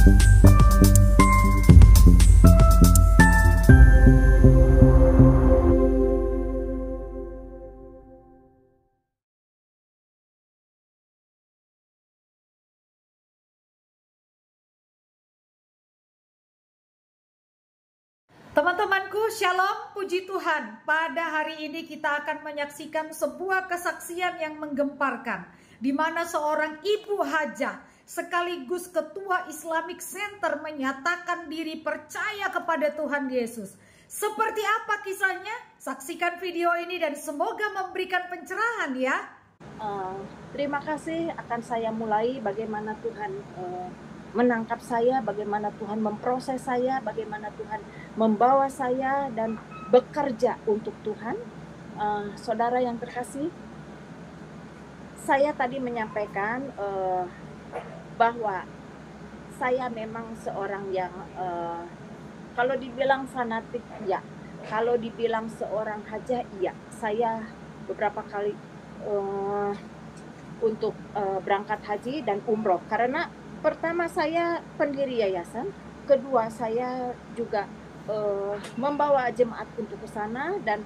Teman-temanku, shalom, puji Tuhan. Pada hari ini kita akan menyaksikan sebuah kesaksian yang menggemparkan, di mana seorang ibu hajah sekaligus ketua Islamic Center menyatakan diri percaya kepada Tuhan Yesus. Seperti apa kisahnya? Saksikan video ini dan semoga memberikan pencerahan ya. Terima kasih. Akan saya mulai bagaimana Tuhan menangkap saya, bagaimana Tuhan memproses saya, bagaimana Tuhan membawa saya dan bekerja untuk Tuhan. Saudara yang terkasih, saya tadi menyampaikan bahwa saya memang seorang yang kalau dibilang fanatik, ya. Kalau dibilang seorang hajah, iya. Saya beberapa kali untuk berangkat haji dan umroh, karena pertama saya pendiri yayasan, kedua saya juga membawa jemaat untuk ke sana, dan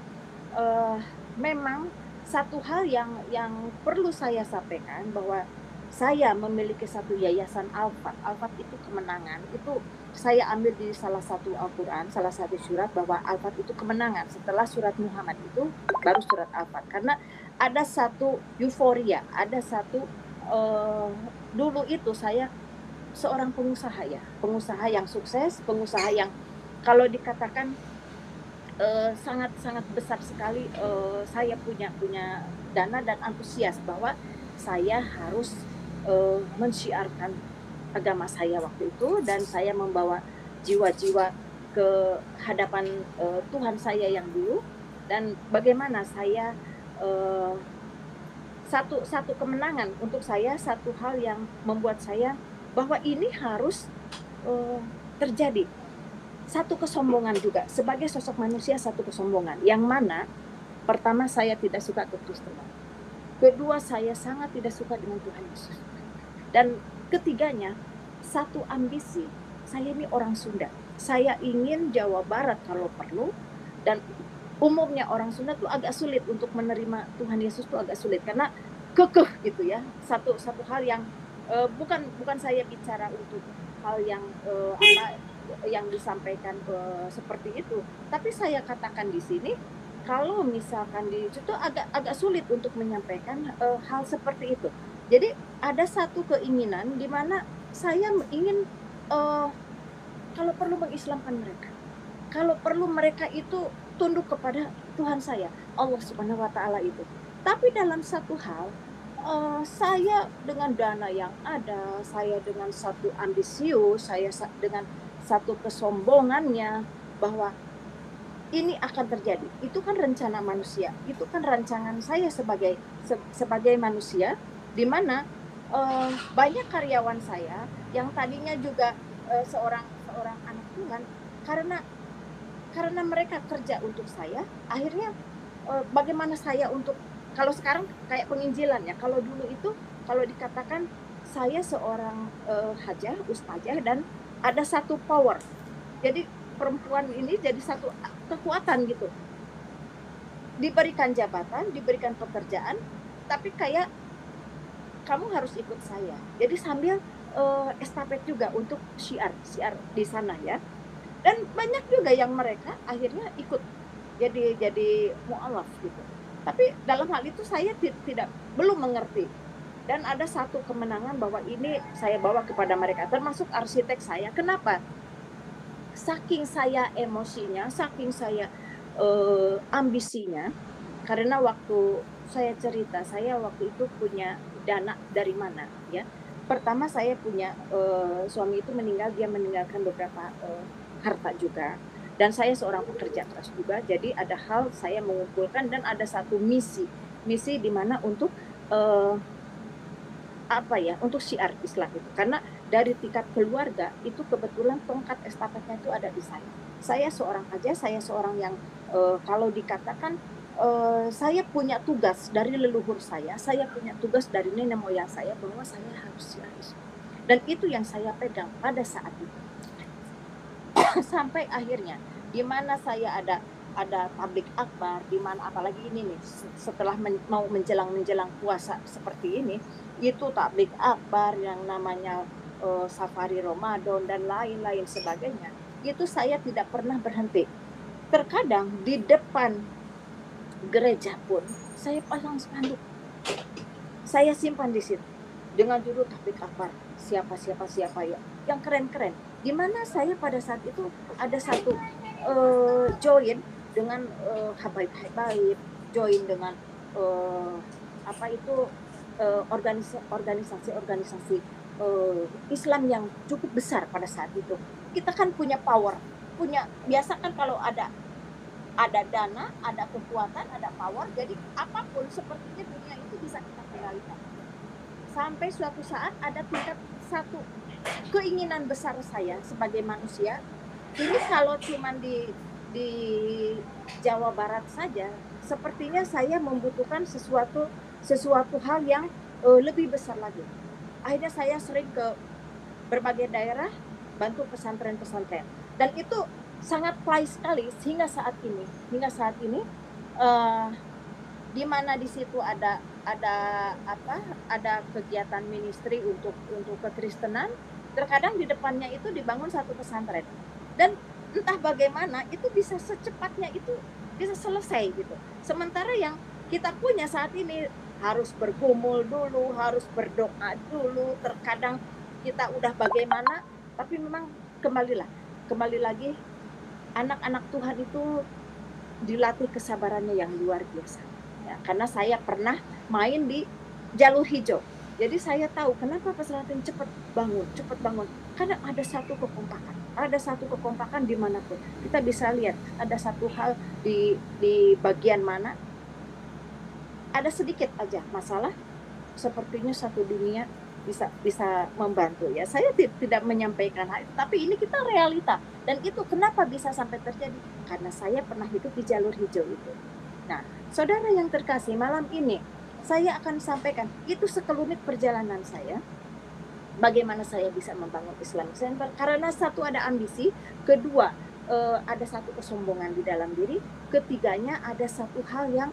memang satu hal yang perlu saya sampaikan bahwa saya memiliki satu yayasan Al-Fat. Al-Fat itu kemenangan. Itu saya ambil di salah satu Al-Quran, salah satu surat, bahwa Al-Fat itu kemenangan. Setelah surat Muhammad itu baru surat Al-Fat. Karena ada satu euforia, ada satu dulu itu saya seorang pengusaha, ya, pengusaha yang sukses, pengusaha yang kalau dikatakan sangat besar sekali. Saya punya dana dan antusias bahwa saya harus mensyiarkan agama saya waktu itu, dan saya membawa jiwa-jiwa ke hadapan Tuhan saya yang dulu. Dan bagaimana saya satu kemenangan untuk saya, satu hal yang membuat saya bahwa ini harus terjadi. Satu kesombongan juga, sebagai sosok manusia, satu kesombongan. Yang mana, pertama saya tidak suka kekristenan. Kedua, saya sangat tidak suka dengan Tuhan Yesus. Dan ketiganya, satu ambisi. Saya ini orang Sunda. Saya ingin Jawa Barat kalau perlu. Dan umumnya orang Sunda tuh agak sulit untuk menerima Tuhan Yesus, tuh agak sulit. Karena kekeh gitu ya. Satu hal yang bukan saya bicara untuk hal yang yang disampaikan seperti itu, tapi saya katakan di sini kalau misalkan di situ agak sulit untuk menyampaikan hal seperti itu. Jadi ada satu keinginan di mana saya ingin kalau perlu mengislamkan mereka, kalau perlu mereka itu tunduk kepada Tuhan saya, Allah Subhanahu wa Ta'ala itu. Tapi dalam satu hal, saya dengan dana yang ada, saya dengan satu ambisius, saya dengan satu kesombongannya bahwa ini akan terjadi. Itu kan rencana manusia, itu kan rancangan saya sebagai manusia, di mana banyak karyawan saya yang tadinya juga seorang anak Tuhan, karena mereka kerja untuk saya, akhirnya bagaimana saya untuk, kalau sekarang kayak penginjilan ya, kalau dulu itu kalau dikatakan saya seorang hajah, ustazah, dan ada satu power. Jadi perempuan ini jadi satu kekuatan gitu. Diberikan jabatan, diberikan pekerjaan, tapi kayak kamu harus ikut saya. Jadi sambil estafet juga untuk syiar di sana ya. Dan banyak juga yang mereka akhirnya ikut jadi mu'alaf gitu. Tapi dalam hal itu saya belum mengerti. Dan ada satu kemenangan bahwa ini saya bawa kepada mereka, termasuk arsitek saya. Kenapa? Saking saya emosinya, saking saya ambisinya, karena waktu saya cerita, saya waktu itu punya dana dari mana ya. Pertama saya punya suami itu meninggal, dia meninggalkan beberapa harta juga. Dan saya seorang pekerja keras juga, jadi ada hal saya mengumpulkan, dan ada satu misi di mana untuk untuk syiar Islam itu. Karena dari tingkat keluarga itu kebetulan tongkat estafetnya itu ada di saya. Saya seorang aja, saya seorang yang kalau dikatakan saya punya tugas dari leluhur saya punya tugas dari nenek moyang saya bahwa saya harus syiar Islam. Dan itu yang saya pegang pada saat itu. Sampai akhirnya di mana saya ada tablik akbar, di mana apalagi ini nih setelah mau menjelang puasa seperti ini, itu tablik akbar yang namanya safari Ramadan dan lain-lain sebagainya, itu saya tidak pernah berhenti. Terkadang di depan gereja pun saya pasang spanduk, saya simpan di situ dengan judul tablik akbar siapa ya, yang keren-keren. Di mana saya pada saat itu ada satu join dengan habaib-habaib, join dengan organisasi Islam yang cukup besar pada saat itu. Kita kan punya power, biasa kan kalau ada dana, ada kekuatan, ada power, jadi apapun sepertinya dunia itu bisa kita kendalikan. Sampai suatu saat ada tingkat satu keinginan besar saya sebagai manusia. Ini kalau cuma di Jawa Barat saja, sepertinya saya membutuhkan sesuatu hal yang lebih besar lagi. Akhirnya saya sering ke berbagai daerah, bantu pesantren-pesantren, dan itu sangat play sekali hingga saat ini, di mana di situ ada kegiatan ministry untuk kekristenan. Terkadang di depannya itu dibangun satu pesantren, dan entah bagaimana itu bisa secepatnya itu bisa selesai gitu. Sementara yang kita punya saat ini harus bergumul dulu, harus berdoa dulu. Terkadang kita udah bagaimana, tapi memang kembali lagi anak-anak Tuhan itu dilatih kesabarannya yang luar biasa. Ya, karena saya pernah main di jalur hijau. Jadi saya tahu kenapa pesantren cepat bangun. Karena ada satu kekompakan dimanapun. Kita bisa lihat ada satu hal di bagian mana ada sedikit aja masalah, sepertinya satu dunia bisa membantu. Ya, saya tidak menyampaikan hal itu, tapi ini kita realita. Dan itu kenapa bisa sampai terjadi? Karena saya pernah hidup di jalur hijau itu. Nah, saudara yang terkasih, malam ini saya akan sampaikan itu sekelumit perjalanan saya, bagaimana saya bisa membangun Islamic Center. Karena satu, ada ambisi, kedua ada satu kesombongan di dalam diri, ketiganya ada satu hal yang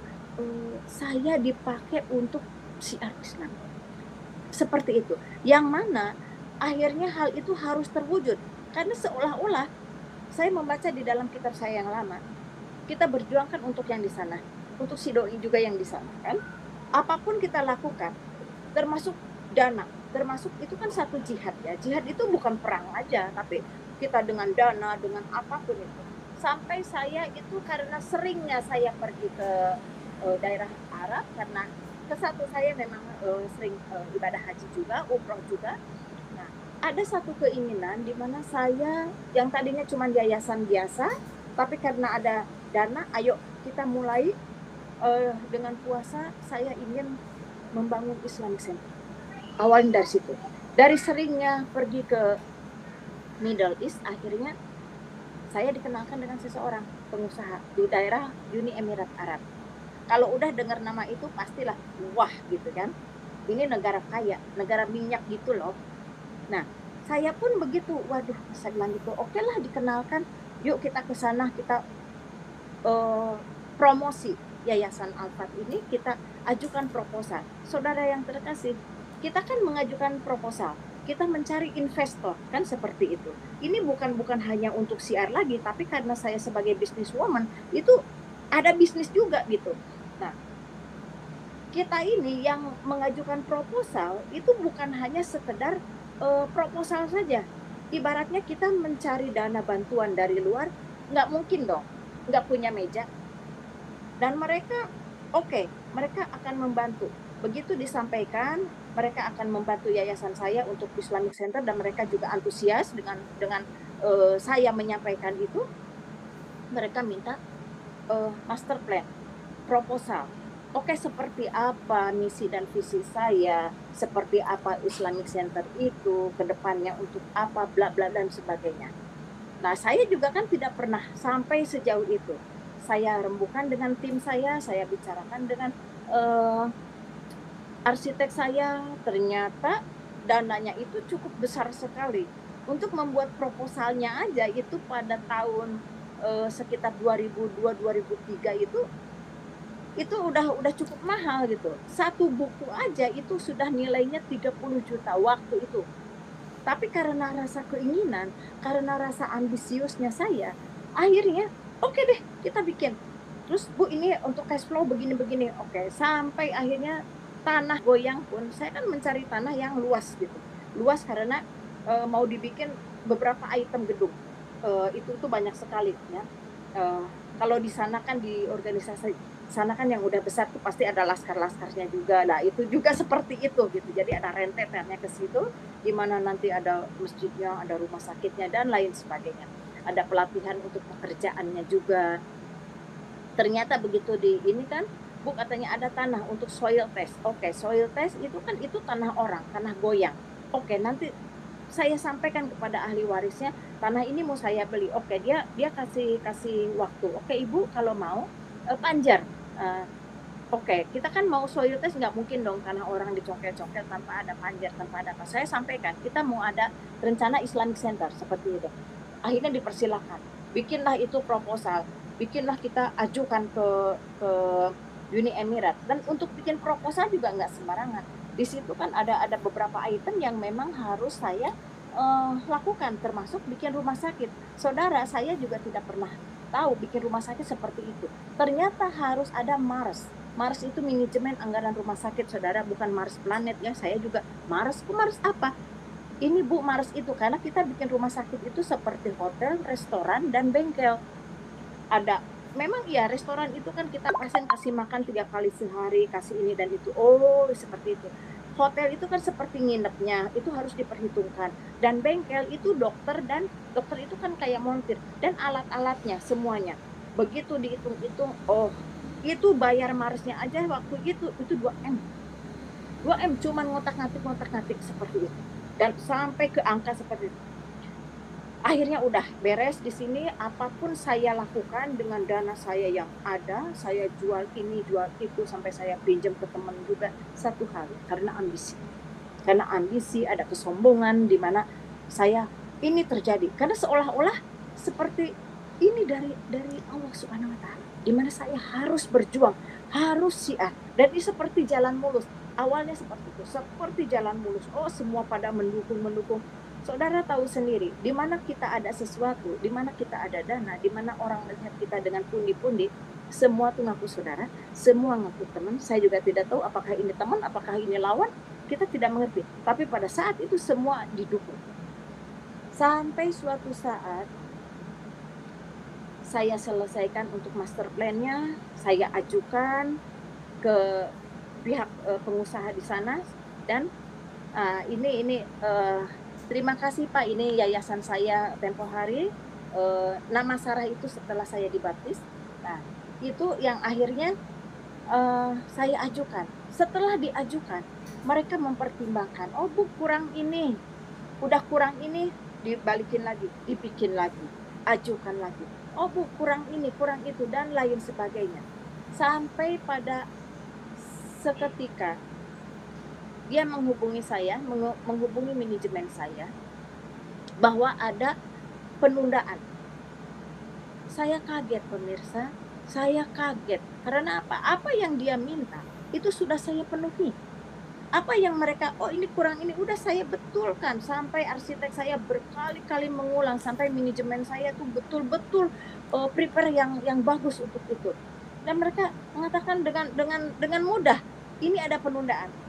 saya dipakai untuk syiar Islam. Seperti itu, yang mana akhirnya hal itu harus terwujud. Karena seolah-olah saya membaca di dalam kitab saya yang lama, kita berjuangkan untuk yang di sana, untuk si doi juga yang di sana kan. Apapun kita lakukan, termasuk dana, termasuk itu kan satu jihad ya. Jihad itu bukan perang aja, tapi kita dengan dana, dengan apapun itu. Sampai saya itu karena seringnya saya pergi ke daerah Arab, karena kesatu saya memang sering ibadah haji juga, umroh juga. Nah, ada satu keinginan di mana saya yang tadinya cuma yayasan biasa, tapi karena ada dana, ayo kita mulai dengan puasa, saya ingin membangun Islamic Center. Awalnya dari situ. Dari seringnya pergi ke Middle East, akhirnya saya dikenalkan dengan seseorang pengusaha di daerah Uni Emirat Arab. Kalau udah dengar nama itu pastilah wah gitu kan. Ini negara kaya, negara minyak gitu loh. Nah, saya pun begitu. Waduh, saya bilang gitu. Oke lah, dikenalkan. Yuk kita ke sana, kita promosi Yayasan Al-Fat ini, kita ajukan proposal. Saudara yang terkasih, kita kan mengajukan proposal, kita mencari investor, kan seperti itu. Ini bukan hanya untuk siar lagi, tapi karena saya sebagai businesswoman, itu ada bisnis juga gitu. Nah, kita ini yang mengajukan proposal, itu bukan hanya sekedar proposal saja. Ibaratnya kita mencari dana bantuan dari luar, nggak mungkin dong, nggak punya meja. Dan mereka mereka akan membantu. Begitu disampaikan, mereka akan membantu yayasan saya untuk Islamic Center, dan mereka juga antusias dengan saya menyampaikan itu. Mereka minta master plan, proposal. Seperti apa misi dan visi saya, seperti apa Islamic Center itu, ke depannya untuk apa, bla bla dan sebagainya. Nah, saya juga kan tidak pernah sampai sejauh itu. Saya rembukan dengan tim saya bicarakan dengan arsitek saya, ternyata dananya itu cukup besar sekali. Untuk membuat proposalnya aja itu pada tahun sekitar 2002-2003 itu udah cukup mahal gitu. Satu buku aja itu sudah nilainya 30 juta waktu itu. Tapi karena rasa keinginan, karena rasa ambisiusnya saya, akhirnya oke deh kita bikin. Terus Bu ini untuk cash flow begini-begini. Oke, sampai akhirnya tanah goyang pun saya kan mencari tanah yang luas gitu. Luas karena mau dibikin beberapa item gedung. Itu tuh banyak sekali ya. Kalau di sana kan di organisasi sana kan yang udah besar tuh pasti ada laskar-laskarnya juga. Nah, itu juga seperti itu gitu. Jadi ada rentetannya ke situ di mana nanti ada masjidnya, ada rumah sakitnya dan lain sebagainya. Ada pelatihan untuk pekerjaannya juga. Ternyata begitu di ini kan Bu katanya ada tanah untuk soil test. Oke, soil test itu kan itu tanah orang, tanah goyang. Oke, nanti saya sampaikan kepada ahli warisnya, tanah ini mau saya beli. Oke, dia kasih waktu. Oke, Ibu kalau mau panjar. Oke, kita kan mau soil test nggak mungkin dong tanah orang dicongkel-congkel tanpa ada panjar, tanpa ada apa. Saya sampaikan, kita mau ada rencana Islamic Center seperti itu. Akhirnya dipersilakan. Bikinlah itu proposal, bikinlah kita ajukan ke Uni Emirat. Dan untuk bikin proposal juga nggak sembarangan. Di situ kan ada beberapa item yang memang harus saya lakukan, termasuk bikin rumah sakit. Saudara, saya juga tidak pernah tahu bikin rumah sakit seperti itu. Ternyata harus ada Mars. Mars itu manajemen anggaran rumah sakit, saudara, bukan Mars planet ya. Saya juga Mars apa? Ini Bu, Mars itu karena kita bikin rumah sakit itu seperti hotel, restoran, dan bengkel. Ada memang iya restoran itu kan kita pasien kasih makan 3 kali sehari, kasih ini dan itu. Oh, seperti itu. Hotel itu kan seperti nginepnya, itu harus diperhitungkan. Dan bengkel itu dokter itu kan kayak montir. Dan alat-alatnya semuanya. Begitu dihitung-hitung, oh itu bayar Marsnya aja waktu itu 2M. 2M cuman ngotak-ngatik seperti itu. Dan sampai ke angka seperti itu. Akhirnya udah beres di sini, apapun saya lakukan dengan dana saya yang ada, saya jual ini, jual itu, sampai saya pinjam ke teman juga. Satu hal, karena ambisi. Karena ambisi, ada kesombongan di mana saya ini terjadi. Karena seolah-olah seperti ini dari Allah Subhanahu wa taala. Di mana saya harus berjuang, harus syiar. Dan ini seperti jalan mulus. Awalnya seperti itu, seperti jalan mulus. Oh, semua pada mendukung. Saudara tahu sendiri, di mana kita ada sesuatu, di mana kita ada dana, di mana orang melihat kita dengan pundi-pundi, semua tuh ngaku saudara, semua ngaku teman. Saya juga tidak tahu apakah ini teman, apakah ini lawan, kita tidak mengerti. Tapi pada saat itu semua didukung. Sampai suatu saat, saya selesaikan untuk master plan-nya, saya ajukan ke pihak pengusaha di sana, dan terima kasih Pak, ini yayasan saya tempo hari. Nama Sarah itu setelah saya dibaptis. Nah, itu yang akhirnya saya ajukan. Setelah diajukan, mereka mempertimbangkan, oh Bu kurang ini, udah kurang ini, dibalikin lagi, dibikin lagi, ajukan lagi. Oh Bu kurang ini, kurang itu, dan lain sebagainya. Sampai pada seketika dia menghubungi saya, menghubungi manajemen saya bahwa ada penundaan. Saya kaget pemirsa, saya kaget. Karena apa? Apa yang dia minta itu sudah saya penuhi. Apa yang mereka, oh ini kurang ini, udah saya betulkan. Sampai arsitek saya berkali-kali mengulang, sampai manajemen saya tuh betul-betul prepare yang bagus untuk itu. Dan mereka mengatakan dengan mudah, ini ada penundaan.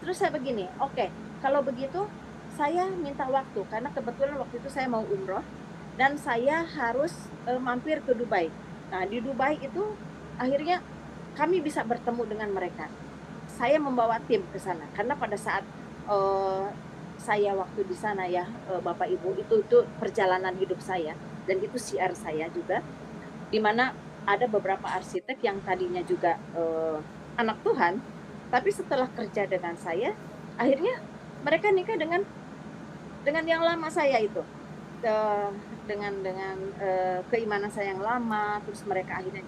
Terus saya begini, oke, kalau begitu saya minta waktu, karena kebetulan waktu itu saya mau umroh dan saya harus mampir ke Dubai. Nah di Dubai itu akhirnya kami bisa bertemu dengan mereka. Saya membawa tim ke sana karena pada saat saya waktu di sana ya Bapak Ibu, itu perjalanan hidup saya dan itu syiar saya juga, di mana ada beberapa arsitek yang tadinya juga anak Tuhan. Tapi setelah kerja dengan saya, akhirnya mereka nikah dengan yang lama saya itu, dengan keimanan saya yang lama. Terus mereka akhirnya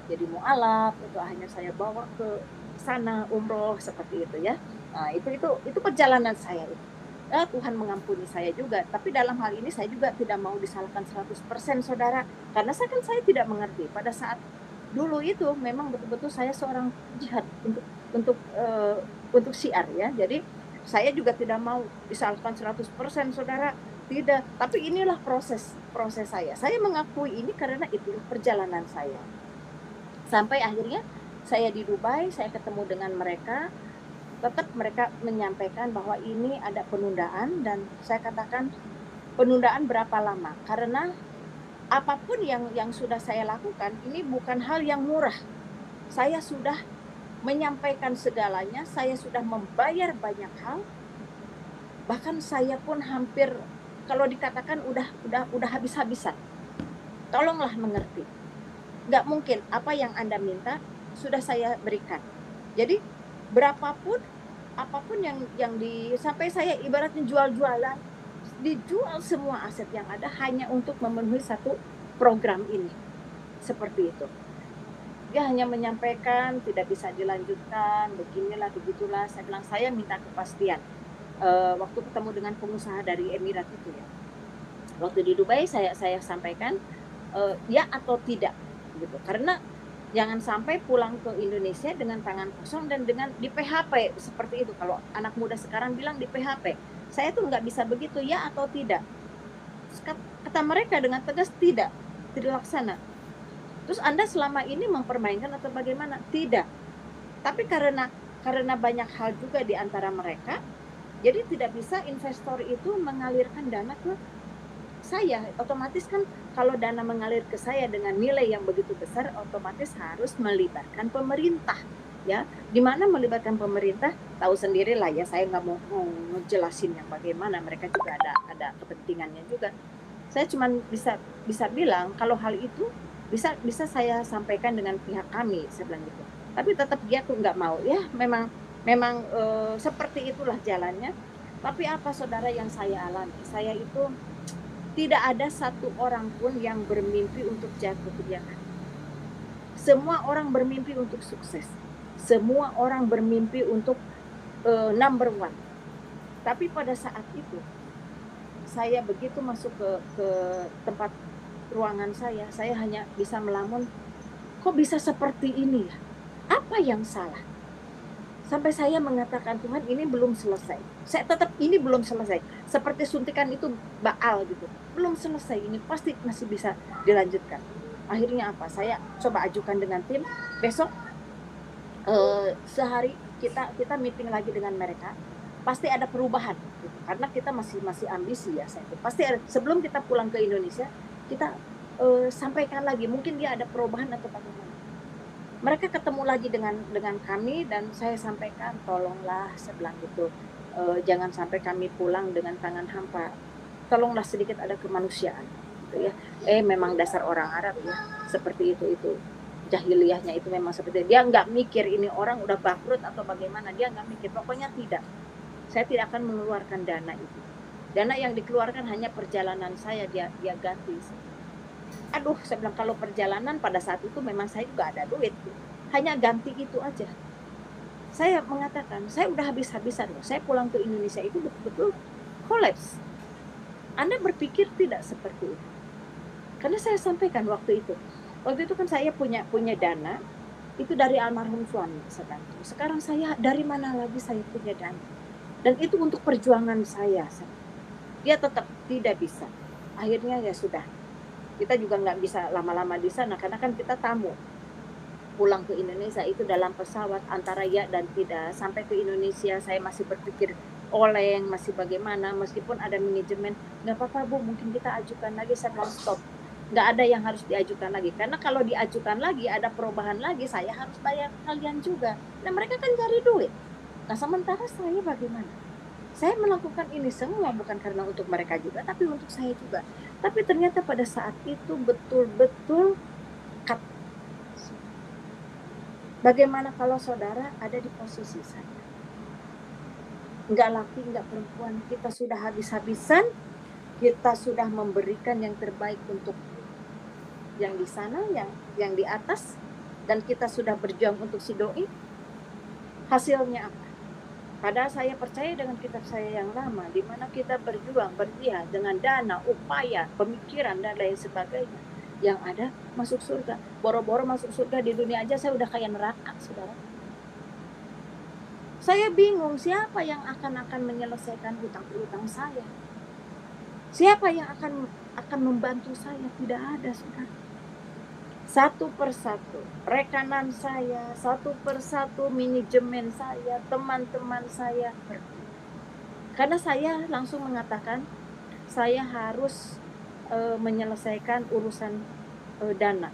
jadi mualaf. Itu akhirnya saya bawa ke sana umroh seperti itu ya. Nah, itu perjalanan saya itu. Tuhan mengampuni saya juga. Tapi dalam hal ini saya juga tidak mau disalahkan 100% saudara, karena saya tidak mengerti. Pada saat dulu itu memang betul-betul saya seorang jihad untuk syiar ya. Jadi saya juga tidak mau disalahkan 100% saudara, tidak. Tapi inilah proses saya. Saya mengakui ini karena itulah perjalanan saya. Sampai akhirnya saya di Dubai, saya ketemu dengan mereka. Tetap mereka menyampaikan bahwa ini ada penundaan, dan saya katakan penundaan berapa lama, karena apapun yang sudah saya lakukan ini bukan hal yang murah. Saya sudah menyampaikan segalanya, saya sudah membayar banyak hal, bahkan saya pun hampir kalau dikatakan udah habis-habisan. Tolonglah mengerti, nggak mungkin apa yang Anda minta sudah saya berikan. Jadi berapapun apapun yang sampai saya ibaratnya jual-jualan, dijual semua aset yang ada hanya untuk memenuhi satu program ini. Seperti itu. Dia hanya menyampaikan tidak bisa dilanjutkan, beginilah begitulah. Saya bilang saya minta kepastian. Waktu ketemu dengan pengusaha dari Emirat itu ya. Waktu di Dubai saya sampaikan ya atau tidak gitu. Karena jangan sampai pulang ke Indonesia dengan tangan kosong dan dengan di PHP seperti itu. Kalau anak muda sekarang bilang di PHP, saya tuh nggak bisa begitu, ya atau tidak. Kata mereka dengan tegas tidak laksana. Terus Anda selama ini mempermainkan atau bagaimana? Tidak. Tapi karena banyak hal juga di antara mereka, jadi tidak bisa investor itu mengalirkan dana ke saya. Otomatis kan kalau dana mengalir ke saya dengan nilai yang begitu besar, otomatis harus melibatkan pemerintah ya. Dimana melibatkan pemerintah, tahu sendiri lah ya, saya nggak mau ngejelasin yang bagaimana, mereka juga ada kepentingannya juga. Saya cuma bisa bilang kalau hal itu bisa saya sampaikan dengan pihak kami, saya bilang gitu. Tapi tetap dia tuh nggak mau ya, memang seperti itulah jalannya. Tapi apa saudara yang saya alami, saya itu tidak ada satu orang pun yang bermimpi untuk jatuh ke jatuh. Semua orang bermimpi untuk sukses. Semua orang bermimpi untuk number one. Tapi pada saat itu, saya begitu masuk ke tempat ruangan saya hanya bisa melamun, kok bisa seperti ini ya? Apa yang salah? Sampai saya mengatakan, Tuhan ini belum selesai. Saya tetap ini belum selesai. Seperti suntikan itu Baal gitu. Belum selesai, ini pasti masih bisa dilanjutkan. Akhirnya apa? Saya coba ajukan dengan tim. Besok sehari kita meeting lagi dengan mereka. Pasti ada perubahan gitu. Karena kita masih ambisi ya. Pasti ada, sebelum kita pulang ke Indonesia, kita sampaikan lagi. Mungkin dia ada perubahan atau bagaimana. Mereka ketemu lagi dengan kami, dan saya sampaikan, tolonglah, saya bilang gitu, jangan sampai kami pulang dengan tangan hampa. Tolonglah sedikit ada kemanusiaan, gitu ya. Memang dasar orang Arab ya, seperti itu jahiliyahnya itu memang seperti itu. Dia nggak mikir ini orang udah bangkrut atau bagaimana, dia nggak mikir. Pokoknya tidak. Saya tidak akan mengeluarkan dana itu. Dana yang dikeluarkan hanya perjalanan saya dia ganti. Aduh, saya bilang kalau perjalanan pada saat itu memang saya juga ada duit, hanya ganti itu aja. Saya mengatakan, saya udah habis-habisan loh. Saya pulang ke Indonesia itu betul-betul kolaps. Anda berpikir tidak seperti itu? Karena saya sampaikan waktu itu kan saya punya dana itu dari almarhum suami. Sekarang saya dari mana lagi saya punya dana? Dan itu untuk perjuangan saya. Dia tetap tidak bisa. Akhirnya ya sudah. Kita juga nggak bisa lama-lama di sana karena kan kita tamu. Pulang ke Indonesia itu dalam pesawat antara ya dan tidak. Sampai ke Indonesia saya masih berpikir oleng, masih bagaimana, meskipun ada manajemen, nggak apa-apa Bu, mungkin kita ajukan lagi. Saya bilang stop, nggak ada yang harus diajukan lagi, karena kalau diajukan lagi ada perubahan lagi, saya harus bayar kalian juga. Nah mereka kan cari duit. Nah sementara saya bagaimana? Saya melakukan ini semua bukan karena untuk mereka juga, tapi untuk saya juga. Tapi ternyata pada saat itu betul-betul cut. Bagaimana kalau saudara ada di posisi saya? Enggak laki, enggak perempuan, kita sudah habis-habisan, kita sudah memberikan yang terbaik untuk yang di sana, yang di atas, dan kita sudah berjuang untuk si doi. Hasilnya apa? Padahal saya percaya dengan kitab saya yang lama, di mana kita berjuang, berjihad dengan dana, upaya, pemikiran, dan lain sebagainya. Yang ada masuk surga. Boro-boro masuk surga di dunia aja saya udah kayak neraka, saudara. Saya bingung siapa yang akan menyelesaikan hutang-hutang saya. Siapa yang akan membantu saya? Tidak ada, saudara. Satu persatu rekanan saya, satu persatu manajemen saya, teman-teman saya pergi. Karena saya langsung mengatakan saya harus menyelesaikan urusan dana.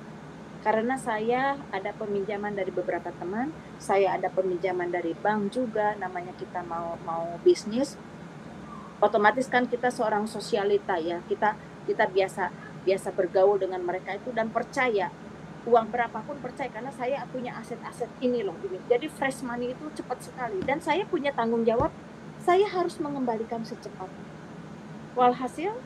Karena saya ada peminjaman dari beberapa teman, saya ada peminjaman dari bank juga, namanya kita mau bisnis. Otomatis kan kita seorang sosialita ya, kita biasa bergaul dengan mereka itu dan percaya uang berapapun percaya karena saya punya aset-aset ini loh ini. Jadi fresh money itu cepat sekali dan saya punya tanggung jawab, saya harus mengembalikan secepatnya. Walhasil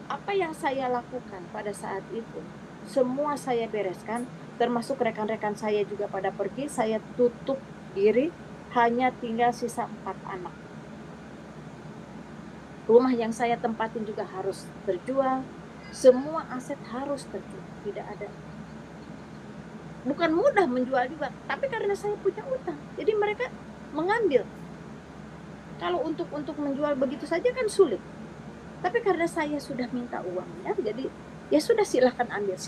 apa yang saya lakukan pada saat itu semua saya bereskan, termasuk rekan-rekan saya juga pada pergi, saya tutup diri, hanya tinggal sisa 4 anak. Rumah yang saya tempatin juga harus terjual, semua aset harus terjual, tidak ada. Bukan mudah menjual juga, tapi karena saya punya utang, jadi mereka mengambil. Kalau untuk menjual begitu saja kan sulit. Tapi karena saya sudah minta uangnya, jadi ya sudah silahkan ambil.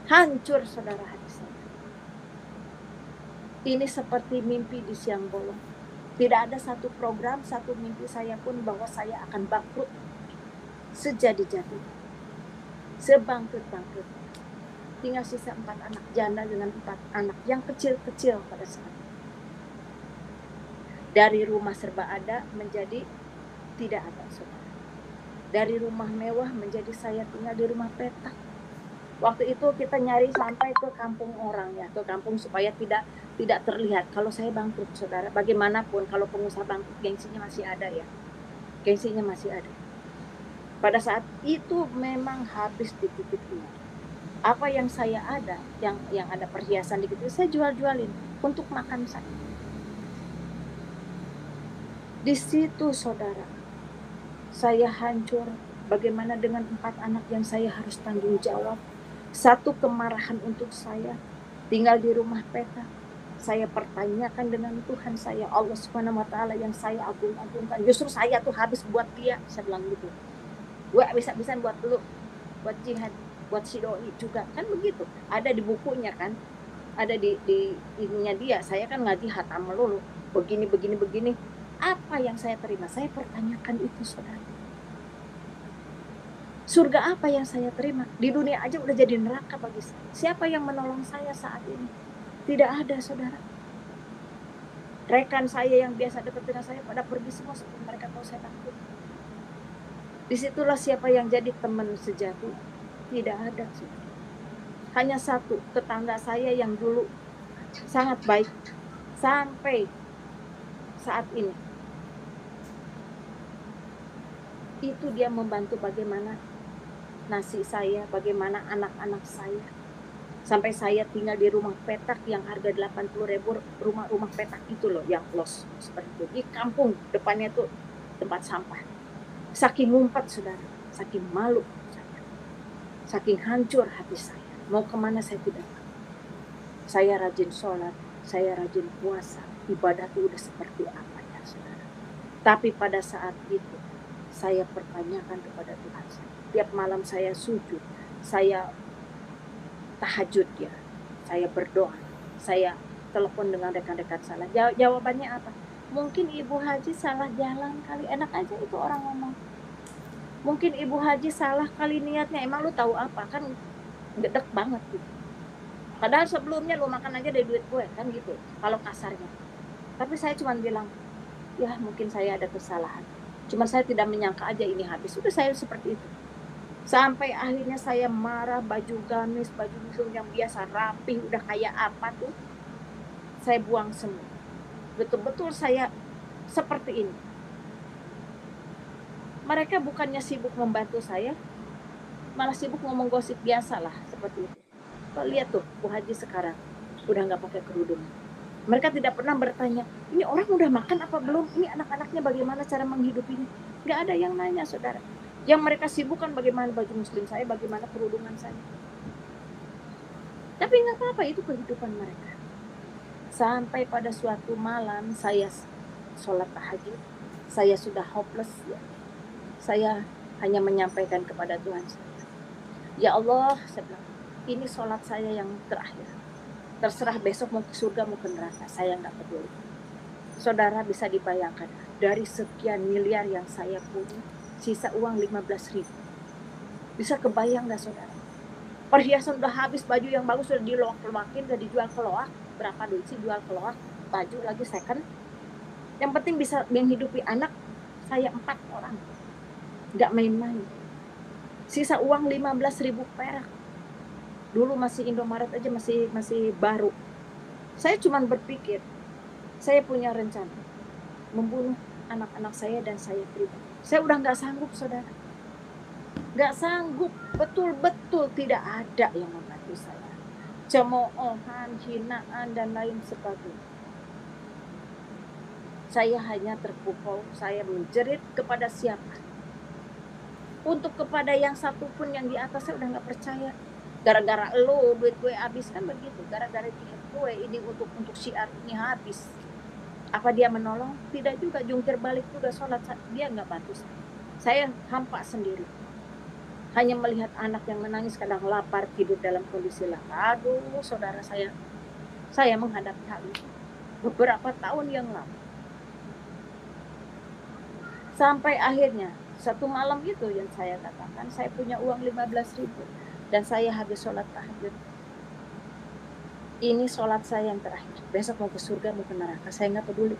Hancur saudara hati saya. Ini seperti mimpi di siang bolong. Tidak ada satu program, satu mimpi saya pun bahwa saya akan bangkrut. Sejadi-jadi. Sebangkrut-bangkrut. Tinggal sisa 4 anak janda dengan 4 anak yang kecil-kecil pada saat itu. Dari rumah serba ada menjadi tidak ada, saudara. Dari rumah mewah menjadi saya tinggal di rumah petak. Waktu itu kita nyari sampai ke kampung orang ya, ke kampung supaya tidak terlihat kalau saya bangkrut, saudara. Bagaimanapun kalau pengusaha bangkrut gengsinya masih ada ya. Gengsinya masih ada. Pada saat itu memang habis di titik ini. Apa yang saya ada, yang ada perhiasan dikit itu saya jual-jualin untuk makan saya. Di situ saudara, saya hancur. Bagaimana dengan 4 anak yang saya harus tanggung jawab? Satu kemarahan untuk saya, tinggal di rumah petak. Saya pertanyakan dengan Tuhan saya, Allah Subhanahu wa taala yang saya agung-agungkan. Justru saya tuh habis buat dia, saya bilang gitu. Gue habis-habisan buat lu, buat jihad, buat si doi juga, kan begitu. Ada di bukunya kan, ada di ininya dia. Saya kan ngaji hatam melulu, begini. Apa yang saya terima? Saya pertanyakan itu, saudara. Surga apa yang saya terima? Di dunia aja udah jadi neraka bagi saya. Siapa yang menolong saya saat ini? Tidak ada, saudara. Rekan saya yang biasa dekat dengan saya pada pergi semua sebelum mereka tahu saya takut. Disitulah siapa yang jadi teman sejati. Tidak ada, saudara. Hanya satu, tetangga saya yang dulu sangat baik sampai saat ini. Itu dia membantu bagaimana nasi saya, bagaimana anak-anak saya. Sampai saya tinggal di rumah petak yang harga 80.000, rumah petak itu loh yang los seperti itu. Di kampung depannya tuh tempat sampah. Saking ngumpet, saudara, saking malu saya, saking hancur hati saya. Mau kemana saya tidak tahu. Saya rajin sholat, saya rajin puasa, ibadah itu udah seperti apa ya, saudara. Tapi pada saat itu saya pertanyakan kepada Tuhan saya. Tiap malam saya sujud, saya tahajud ya, saya berdoa, saya telepon dengan rekan-rekan saya. Jawabannya apa? Mungkin Ibu Haji salah jalan kali, enak aja itu orang ngomong. Mungkin Ibu Haji salah kali niatnya, emang lu tahu apa? Kan gedek banget gitu. Padahal sebelumnya lu makan aja dari duit gue, kan gitu, kalau kasarnya. Tapi saya cuma bilang, ya mungkin saya ada kesalahan. Cuma saya tidak menyangka aja ini habis. Udah saya seperti itu. Sampai akhirnya saya marah, baju gamis, baju muslim yang biasa rapi, udah kayak apa tuh, saya buang semua. Betul-betul saya seperti ini. Mereka bukannya sibuk membantu saya, malah sibuk ngomong gosip biasa lah, seperti itu. Kok lihat tuh, Bu Haji sekarang udah nggak pakai kerudung. Mereka tidak pernah bertanya, ini orang udah makan apa belum? Ini anak-anaknya bagaimana cara menghidupinya? Nggak ada yang nanya, saudara. Yang mereka sibukkan bagaimana baju muslim saya, bagaimana kerudungan saya. Tapi nggak apa-apa, itu kehidupan mereka. Sampai pada suatu malam saya sholat tahajud, saya sudah hopeless. Ya. Saya hanya menyampaikan kepada Tuhan saya, ya Allah, saya bilang, ini sholat saya yang terakhir. Terserah besok mau ke surga mau ke neraka, saya nggak peduli. Saudara bisa dibayangkan, dari sekian miliar yang saya punya, sisa uang 15.000. Bisa kebayang nggak saudara? Perhiasan udah habis, baju yang bagus sudah diloak-loakin, udah dijual ke loak. Berapa duit sih jual ke loak? Baju lagi second. Yang penting bisa menghidupi anak saya 4 orang. Nggak main-main. Sisa uang 15.000 perak. Dulu masih Indomaret aja masih baru. Saya cuma berpikir, saya punya rencana membunuh anak-anak saya dan saya pribadi. Saya udah nggak sanggup, saudara. Nggak sanggup, betul-betul tidak ada yang membantu saya. Cemoohan, hinaan, dan lain sebagainya. Saya hanya terpukau, saya menjerit kepada siapa. Untuk kepada yang satu pun yang di atas saya udah nggak percaya. Gara-gara lo duit gue habis, kan begitu. Gara-gara jihad gue ini untuk syiar ini habis. Apa dia menolong? Tidak juga, jungkir balik juga sholat, dia nggak bantu saya. Saya hampa sendiri. Hanya melihat anak yang menangis, kadang lapar, tidur dalam kondisi lapar. Aduh, saudara, saya menghadapi hal itu beberapa tahun yang lalu. Sampai akhirnya satu malam itu yang saya katakan, saya punya uang 15.000 dan saya habis sholat tahajud. Ini sholat saya yang terakhir. Besok mau ke surga mau ke neraka, saya nggak peduli.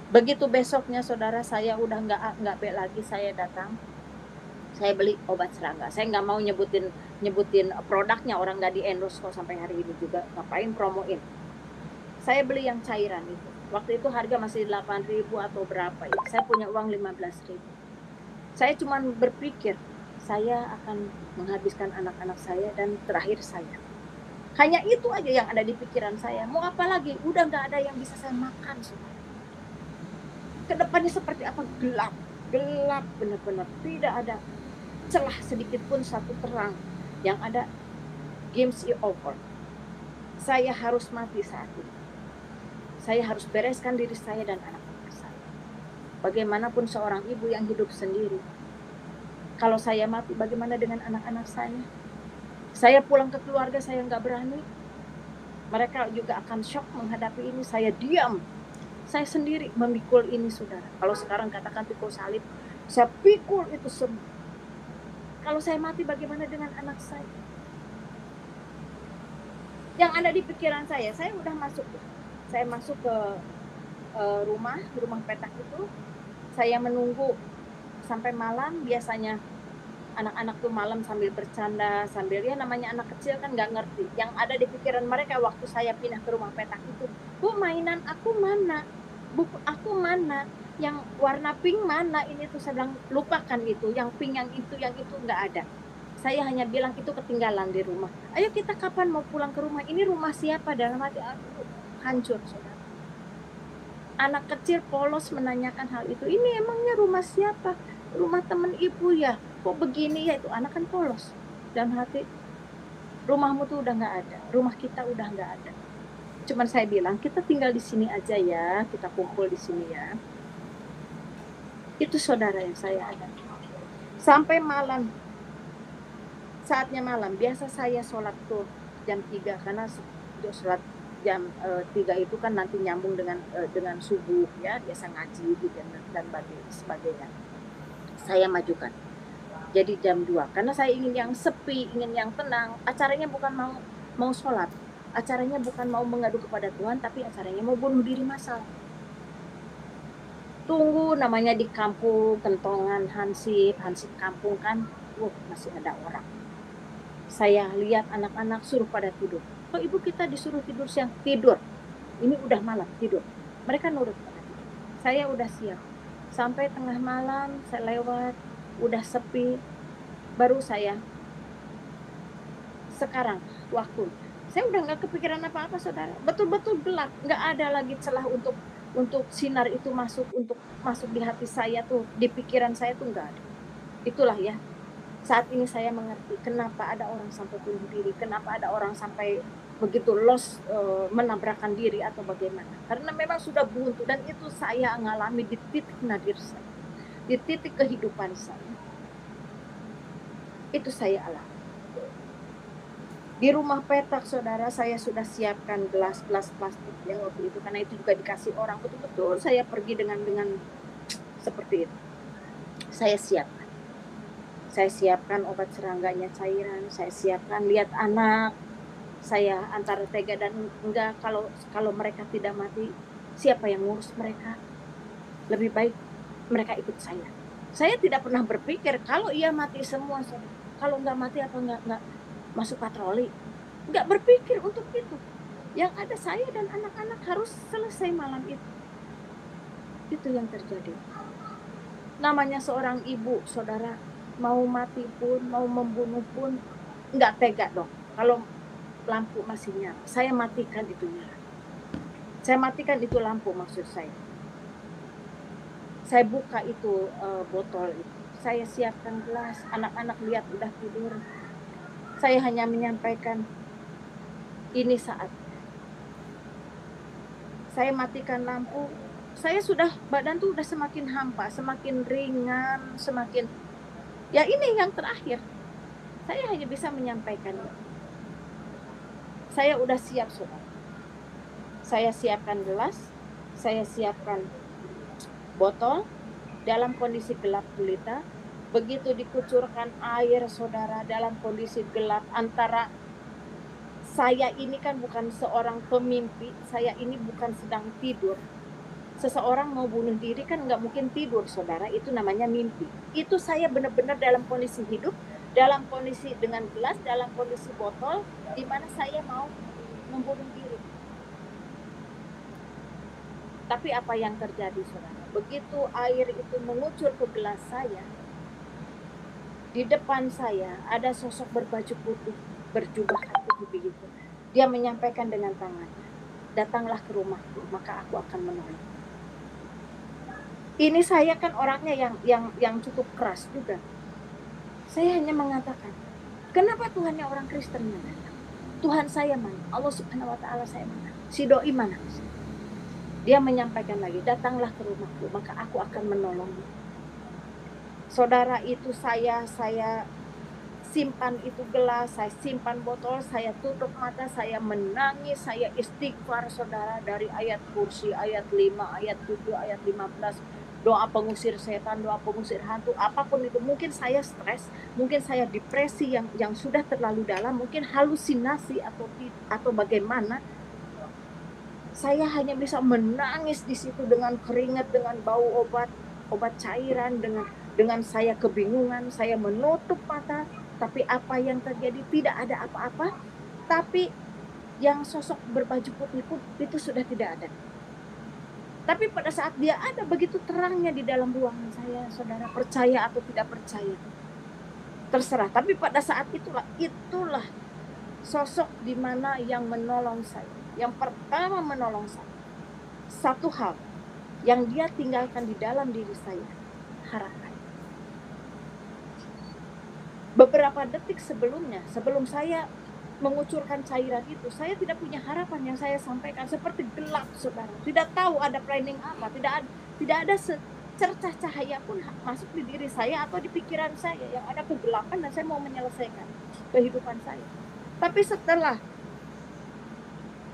Begitu besoknya, saudara, saya udah nggak be lagi. Saya datang, saya beli obat serangga. Saya nggak mau nyebutin produknya, orang nggak di endorse kok sampai hari ini juga. Ngapain promoin? Saya beli yang cairan itu. Waktu itu harga masih 8.000 atau berapa ya. Saya punya uang 15.000. Saya cuma berpikir, saya akan menghabiskan anak-anak saya dan terakhir saya. Hanya itu aja yang ada di pikiran saya. Mau apa lagi? Udah nggak ada yang bisa saya makan. Kedepannya seperti apa? Gelap benar-benar. Tidak ada celah sedikit pun satu terang. Yang ada, games is over. Saya harus mati saat ini. Saya harus bereskan diri saya dan anak-anak saya. Bagaimanapun seorang ibu yang hidup sendiri, kalau saya mati, bagaimana dengan anak-anak saya? Saya pulang ke keluarga, saya nggak berani. Mereka juga akan shock menghadapi ini. Saya diam. Saya sendiri memikul ini, saudara. Kalau sekarang katakan pikul salib, saya pikul itu semua. Kalau saya mati, bagaimana dengan anak saya? Yang ada di pikiran saya udah masuk. Saya masuk ke rumah petak itu. Saya menunggu sampai malam. Biasanya anak-anak tuh malam sambil bercanda, sambil ya namanya anak kecil kan nggak ngerti. Yang ada di pikiran mereka waktu saya pindah ke rumah petak itu, Bu, mainan aku mana? Buku aku mana? Yang warna pink mana? Ini tuh saya bilang, lupakan itu. Yang pink, yang itu nggak ada. Saya hanya bilang itu ketinggalan di rumah. Ayo kita kapan mau pulang ke rumah? Ini rumah siapa? Dalam hati aku hancur, saudara. Anak kecil polos menanyakan hal itu. Ini emangnya rumah siapa? Rumah teman ibu ya? Kok begini ya? Itu anak kan polos. Dan hati, rumahmu tuh udah nggak ada. Rumah kita udah nggak ada. Cuman saya bilang, kita tinggal di sini aja ya. Kita kumpul di sini ya. Itu saudara yang saya ada. Sampai malam. Saatnya malam. Biasa saya sholat tuh jam 3. Karena sholat jam 3 itu kan nanti nyambung dengan subuh ya. Biasa ngaji gitu dan sebagainya. Saya majukan. Jadi jam 2. Karena saya ingin yang sepi, ingin yang tenang. Acaranya bukan mau sholat. Acaranya bukan mau mengadu kepada Tuhan, tapi acaranya mau bunuh diri massal. Tunggu, namanya di kampung, kentongan, hansip kampung kan, masih ada orang. Saya lihat anak-anak suruh pada tidur. Kok ibu kita disuruh tidur siang? Tidur. Ini udah malam, tidur. Mereka nurut. Saya udah siap. Sampai tengah malam, saya lewat, udah sepi. Baru saya, sekarang, waktu. Saya udah nggak kepikiran apa-apa, saudara. Betul-betul gelap, nggak ada lagi celah untuk sinar itu masuk di hati saya tuh, di pikiran saya tuh nggak ada. Itulah ya, saat ini saya mengerti kenapa ada orang sampai bunuh diri, kenapa ada orang sampai begitu menabrakkan diri atau bagaimana. Karena memang sudah buntu, dan itu saya mengalami di titik nadir saya, di titik kehidupan saya. Itu saya alami. Di rumah petak, saudara, saya sudah siapkan gelas-gelas plastik yang waktu itu, karena itu juga dikasih orang. Betul-betul saya pergi dengan seperti itu. Saya siapkan obat serangganya, cairan. Saya siapkan, lihat anak saya antara tega dan enggak. Kalau mereka tidak mati, siapa yang ngurus mereka? Lebih baik mereka ikut saya. Saya tidak pernah berpikir kalau ia mati semua, saudara. Kalau enggak mati apa enggak masuk patroli. Enggak berpikir untuk itu. Yang ada saya dan anak-anak harus selesai malam itu. Itu yang terjadi. Namanya seorang ibu, saudara, mau mati pun, mau membunuh pun enggak tega dong. Kalau lampu masih nyala, saya matikan itu nyala. Saya matikan itu lampu, maksud saya. Saya buka itu botol itu. Saya siapkan gelas, anak-anak lihat udah tidur. Saya hanya menyampaikan, ini saat. Saya matikan lampu. Saya sudah, badan tuh udah semakin hampa, semakin ringan, semakin, ya ini yang terakhir. Saya hanya bisa menyampaikan. Saya udah siap, saudara. Saya siapkan gelas, saya siapkan botol, dalam kondisi gelap gulita. Begitu dikucurkan air, saudara, dalam kondisi gelap, antara saya ini kan bukan seorang pemimpi, saya ini bukan sedang tidur. Seseorang mau bunuh diri kan nggak mungkin tidur, saudara, itu namanya mimpi. Itu saya benar-benar dalam kondisi hidup, dalam kondisi dengan gelas, dalam kondisi botol, di mana saya mau membunuh diri. Tapi apa yang terjadi, saudara? Begitu air itu mengucur ke gelas saya, di depan saya ada sosok berbaju putih, berjubah putih begitu. Dia menyampaikan dengan tangannya, datanglah ke rumahku, maka aku akan menolong. Ini saya kan orangnya yang cukup keras juga. Saya hanya mengatakan, kenapa Tuhannya orang Kristen mana? Tuhan saya mana? Allah Subhanahu wa Ta'ala saya mana? Si doi mana? Dia menyampaikan lagi, datanglah ke rumahku, maka aku akan menolongmu. Saudara, itu saya simpan itu gelas, saya simpan botol, saya tutup mata, saya menangis, saya istighfar, saudara, dari ayat kursi, ayat 5, ayat 7, ayat 15, doa pengusir setan, doa pengusir hantu, apapun itu. Mungkin saya stres, mungkin saya depresi yang sudah terlalu dalam, mungkin halusinasi atau bagaimana. Saya hanya bisa menangis di situ dengan keringat, dengan bau obat cairan, dengan saya kebingungan, saya menutup mata, tapi apa yang terjadi? Tidak ada apa-apa. Tapi yang sosok berbaju putih pun itu sudah tidak ada. Tapi pada saat dia ada, begitu terangnya di dalam ruangan saya, saudara, percaya atau tidak percaya, terserah. Tapi pada saat itulah sosok di mana yang menolong saya. Yang pertama menolong saya, satu hal yang dia tinggalkan di dalam diri saya, harapan. Beberapa detik sebelumnya, sebelum saya mengucurkan cairan itu, saya tidak punya harapan. Yang saya sampaikan seperti gelap, saudara. Tidak tahu ada planning apa, tidak ada secercah cahaya pun masuk di diri saya atau di pikiran saya. Yang ada kegelapan dan saya mau menyelesaikan kehidupan saya. Tapi setelah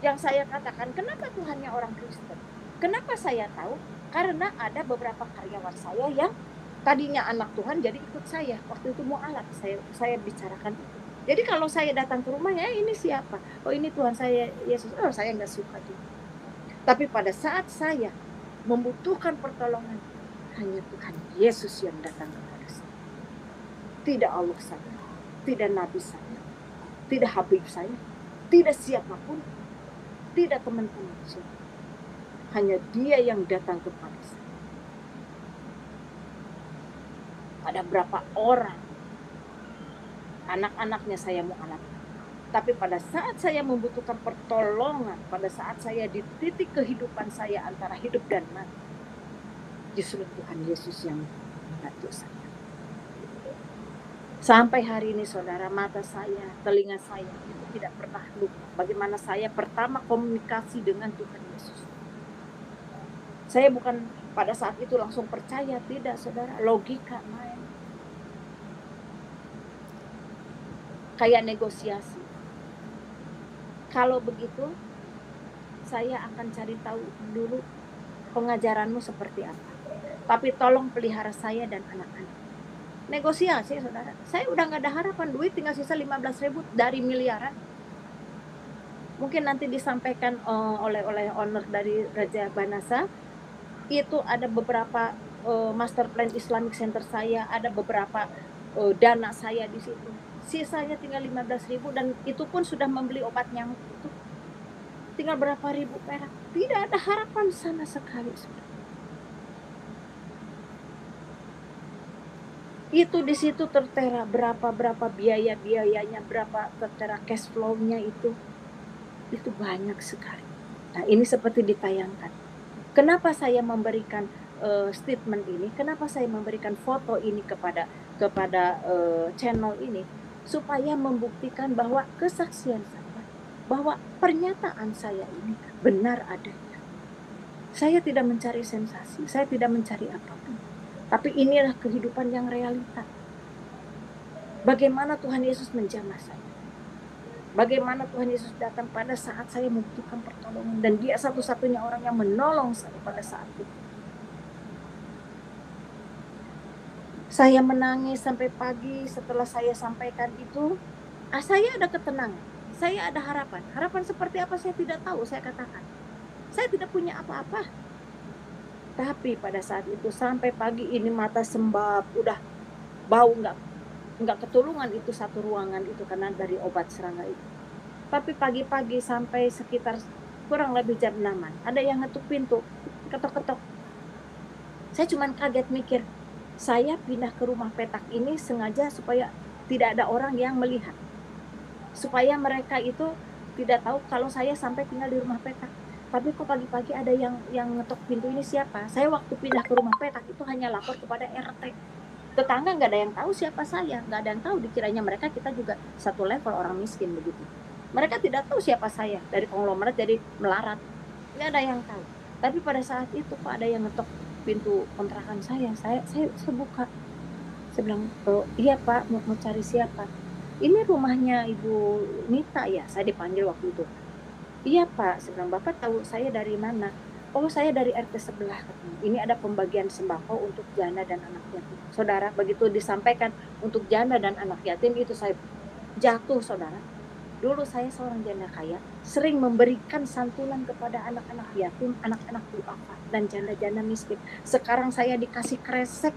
yang saya katakan, kenapa Tuhannya orang Kristen? Kenapa saya tahu? Karena ada beberapa karyawan saya yang tadinya anak Tuhan jadi ikut saya. Waktu itu mau alat, saya bicarakan itu. Jadi kalau saya datang ke rumahnya, ini siapa? Oh, ini Tuhan saya, Yesus. Oh, saya nggak suka juga. Tapi pada saat saya membutuhkan pertolongan, hanya Tuhan Yesus yang datang kepada saya. Tidak Allah saya, tidak Nabi saya, tidak Habib saya, tidak siapapun, tidak teman-teman saya. Hanya Dia yang datang kepada saya. Ada berapa orang anak-anaknya saya mau alat. Tapi pada saat saya membutuhkan pertolongan, pada saat saya di titik kehidupan saya antara hidup dan mati, justru Tuhan Yesus yang membantu saya. Sampai hari ini saudara, mata saya, telinga saya itu tidak pernah lupa bagaimana saya pertama komunikasi dengan Tuhan Yesus. Saya bukan pada saat itu langsung percaya, tidak saudara, logika main. Kayak negosiasi. Kalau begitu, saya akan cari tahu dulu pengajaranmu seperti apa. Tapi tolong pelihara saya dan anak-anak. Negosiasi saudara, saya udah gak ada harapan, duit tinggal sisa 15.000 dari miliaran. Mungkin nanti disampaikan oleh owner dari Raja Banasa, itu ada beberapa master plan Islamic Center saya, ada beberapa dana saya di situ. Sisanya tinggal 15.000 dan itu pun sudah membeli obat nyamuk itu. Tinggal berapa ribu perak. Tidak ada harapan sama sekali saudara. Itu di situ tertera berapa biayanya, berapa tertera cash flow-nya itu banyak sekali. Nah, ini seperti ditayangkan. Kenapa saya memberikan statement ini? Kenapa saya memberikan foto ini kepada channel ini? Supaya membuktikan bahwa kesaksian saya, bahwa pernyataan saya ini benar adanya. Saya tidak mencari sensasi, saya tidak mencari apapun. Tapi inilah kehidupan yang realita. Bagaimana Tuhan Yesus menjamah saya. Bagaimana Tuhan Yesus datang pada saat saya membutuhkan pertolongan. Dan dia satu-satunya orang yang menolong saya pada saat itu. Saya menangis sampai pagi setelah saya sampaikan itu. Saya ada ketenangan. Saya ada harapan. Harapan seperti apa saya tidak tahu, saya katakan. Saya tidak punya apa-apa. Tapi pada saat itu sampai pagi ini mata sembab, udah bau nggak ketulungan itu satu ruangan itu karena dari obat serangga itu. Tapi pagi-pagi sampai sekitar kurang lebih jam 6-an, ada yang ngetuk pintu, ketok-ketok. Saya cuman kaget mikir, saya pindah ke rumah petak ini sengaja supaya tidak ada orang yang melihat. Supaya mereka itu tidak tahu kalau saya sampai tinggal di rumah petak. Tapi kok pagi-pagi ada yang ngetok pintu, ini siapa? Saya waktu pindah ke rumah petak itu hanya lapor kepada RT. Tetangga nggak ada yang tahu siapa saya, nggak ada yang tahu, dikiranya mereka kita juga satu level orang miskin begitu. Mereka tidak tahu siapa saya, dari konglomerat jadi melarat, nggak ada yang tahu. Tapi pada saat itu kok ada yang ngetok pintu kontrakan saya buka. Saya bilang, iya Pak, mau cari siapa? Ini rumahnya Ibu Nita ya, saya dipanggil waktu itu. Iya Pak, saya bilang, Bapak tahu saya dari mana? Oh, saya dari RT sebelah. Ini ada pembagian sembako untuk janda dan anak yatim. Saudara, begitu disampaikan untuk janda dan anak yatim, itu saya jatuh saudara. Dulu saya seorang janda kaya, sering memberikan santunan kepada anak-anak yatim, anak-anak duafa, dan janda-janda miskin. Sekarang saya dikasih kresek,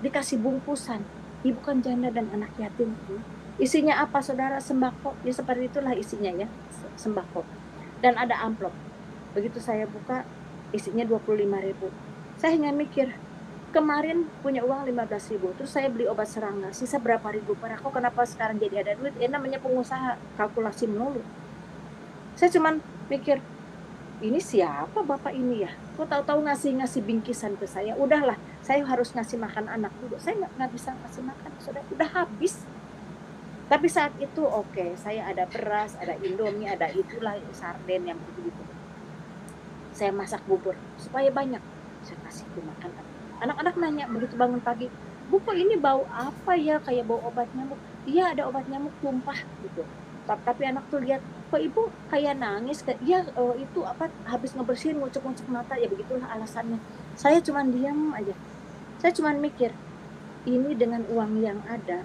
dikasih bungkusan. Ibu kan janda dan anak yatim. Isinya apa saudara? Sembako. Ya seperti itulah isinya ya, sembako. Dan ada amplop. Begitu saya buka, isinya 25.000. Saya hanya mikir, kemarin punya uang 15.000, terus saya beli obat serangga, sisa berapa ribu perak, kok kenapa sekarang jadi ada duit? Namanya pengusaha, kalkulasi melulu. Saya cuman mikir, ini siapa bapak ini ya? Kok tahu-tahu ngasih bingkisan ke saya? Udahlah, saya harus ngasih makan anak dulu. Saya nggak bisa ngasih makan, udah habis. Tapi saat itu oke, saya ada beras, ada Indomie, ada itulah sarden yang begitu. Saya masak bubur supaya banyak. Saya kasih makan. Anak-anak nanya begitu bangun pagi, Bu kok ini bau apa ya, kayak bau obat nyamuk? Iya ada obat nyamuk tumpah gitu. Tapi anak tuh lihat, kok ibu kayak nangis? Iya itu apa? Habis ngebersihin ngucuk-ngucuk mata, ya begitulah alasannya. Saya cuman diam aja. Saya cuman mikir, ini dengan uang yang ada,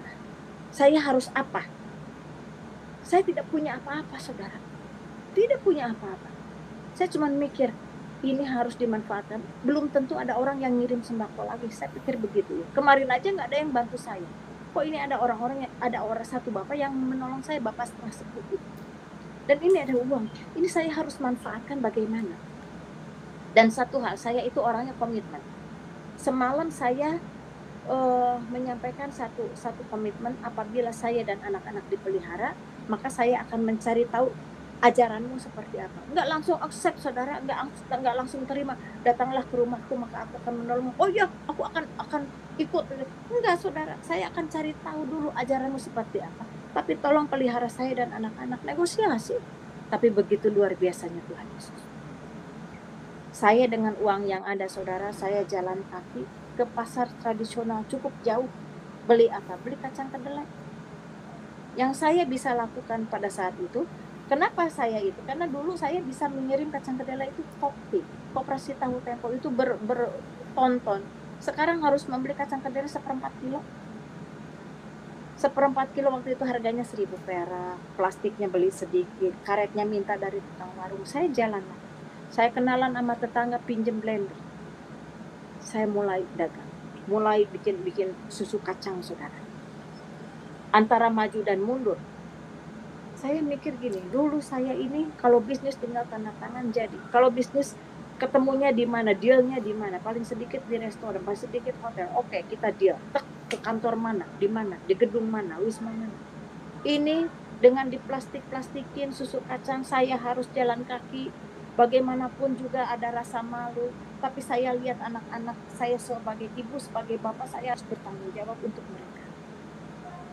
saya harus apa? Saya tidak punya apa-apa saudara. Tidak punya apa-apa. Saya cuma mikir, ini harus dimanfaatkan. Belum tentu ada orang yang ngirim sembako lagi. Saya pikir begitu ya. Kemarin aja nggak ada yang bantu saya. Kok ini ada orang-orang yang, ada orang satu bapak yang menolong saya, bapak setengah sepupu. Dan ini ada uang. Ini saya harus manfaatkan bagaimana. Dan satu hal, saya itu orangnya komitmen. Semalam saya menyampaikan satu komitmen, apabila saya dan anak-anak dipelihara, maka saya akan mencari tahu ajaranmu seperti apa. Enggak langsung accept saudara, enggak langsung terima. Datanglah ke rumahku maka aku akan menolongmu. Oh iya, aku akan ikut. Enggak saudara, saya akan cari tahu dulu ajaranmu seperti apa. Tapi tolong pelihara saya dan anak-anak, negosiasi. Tapi begitu luar biasanya Tuhan Yesus. Saya dengan uang yang ada saudara, saya jalan kaki ke pasar tradisional cukup jauh. Beli apa? Beli kacang kedelai. Yang saya bisa lakukan pada saat itu, kenapa saya itu? Karena dulu saya bisa mengirim kacang kedelai itu Koperasi Tahu Tempo itu bertonton. Sekarang harus membeli kacang kedelai 1/4 kilo. 1/4 kilo waktu itu harganya 1.000 perak. Plastiknya beli sedikit, karetnya minta dari tukang warung. Saya jalan, saya kenalan sama tetangga pinjem blender. Saya mulai dagang, mulai bikin susu kacang saudara. Antara maju dan mundur. Saya mikir gini, dulu saya ini kalau bisnis tinggal tanda tangan jadi. Kalau bisnis ketemunya di mana, dealnya di mana, paling sedikit di restoran, paling sedikit hotel. Oke, kita deal. Ke kantor mana, di mana, di gedung mana, wisma mana. Ini dengan diplastik-plastikin susu kacang, saya harus jalan kaki. Bagaimanapun juga ada rasa malu. Tapi saya lihat anak-anak saya sebagai ibu, sebagai bapak, saya harus bertanggung jawab untuk mereka.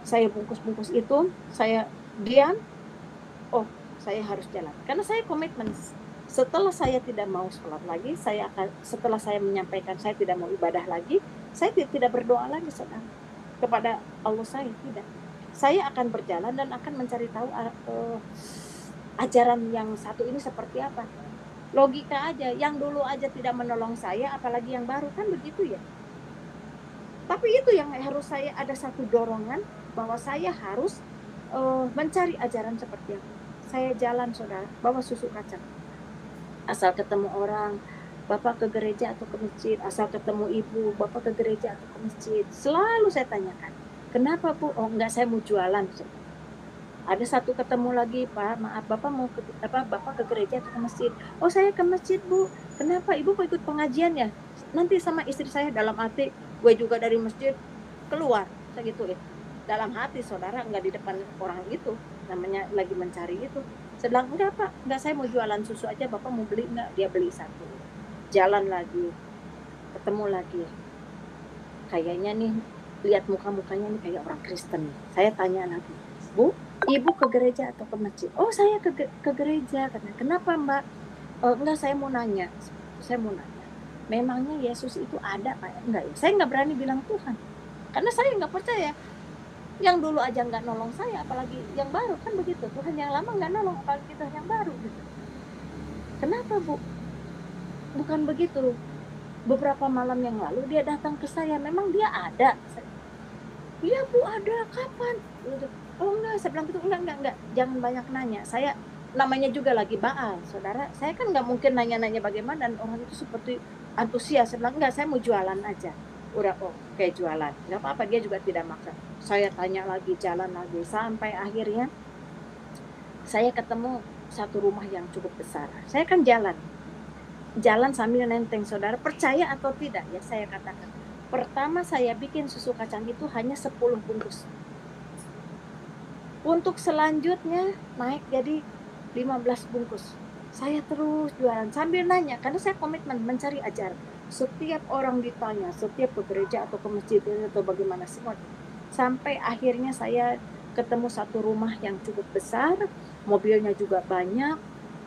Saya bungkus-bungkus itu, saya diam, oh saya harus jalan. Karena saya komitmen, setelah saya tidak mau sholat lagi, setelah saya menyampaikan saya tidak mau ibadah lagi, saya tidak berdoa lagi saudara kepada Allah, saya tidak. Saya akan berjalan dan akan mencari tahu ajaran yang satu ini seperti apa. Logika aja, yang dulu aja tidak menolong saya, apalagi yang baru, kan begitu ya. Tapi itu yang harus saya ada satu dorongan bahwa saya harus mencari ajaran seperti apa. Saya jalan saudara, bawa susu kacang. Asal ketemu orang, bapak ke gereja atau ke masjid. Asal ketemu ibu, bapak ke gereja atau ke masjid. Selalu saya tanyakan, kenapa Bu? Oh enggak, saya mau jualan. Ada satu ketemu lagi, Pak, maaf bapak mau bapak ke gereja atau ke masjid? Oh saya ke masjid Bu. Kenapa? Ibu mau ikut pengajian ya? Nanti sama istri saya, dalam hati, gue juga dari masjid keluar, saya gitu ya. Dalam hati saudara, enggak di depan orang itu, namanya lagi mencari itu. Saya bilang, enggak Pak, enggak, saya mau jualan susu aja, bapak mau beli enggak? Dia beli satu. Jalan lagi, ketemu lagi. Kayaknya nih, lihat muka-mukanya nih kayak orang Kristen. Saya tanya lagi, Bu, ibu ke gereja atau ke masjid? Oh saya ke gereja. Kenapa Mbak? Enggak, saya mau nanya. Memangnya Yesus itu ada Pak? Enggak ya. Saya enggak berani bilang Tuhan. Karena saya enggak percaya. Yang dulu aja enggak nolong saya, apalagi yang baru, kan begitu. Tuhan yang lama enggak nolong, apalagi kita yang baru gitu. Kenapa Bu? Bukan begitu. Beberapa malam yang lalu dia datang ke saya, memang dia ada. Iya Bu, ada. Kapan? Oh enggak, saya bilang gitu, enggak. Jangan banyak nanya. Saya namanya juga lagi Baal, saudara. Saya kan enggak mungkin nanya-nanya bagaimana, dan orang itu seperti antusias. Saya bilang, enggak, saya mau jualan aja. Udah, kayak jualan. Enggak apa-apa, dia juga tidak maksa. Saya tanya lagi, jalan lagi. Sampai akhirnya saya ketemu satu rumah yang cukup besar. Saya kan jalan sambil nenteng, saudara. Percaya atau tidak ya saya katakan. Pertama saya bikin susu kacang itu hanya 10 bungkus. Untuk selanjutnya naik jadi 15 bungkus. Saya terus jualan sambil nanya, karena saya komitmen mencari ajaran. Setiap orang ditanya, setiap ke gereja atau ke masjid atau bagaimana semua. Sampai akhirnya saya ketemu satu rumah yang cukup besar, mobilnya juga banyak.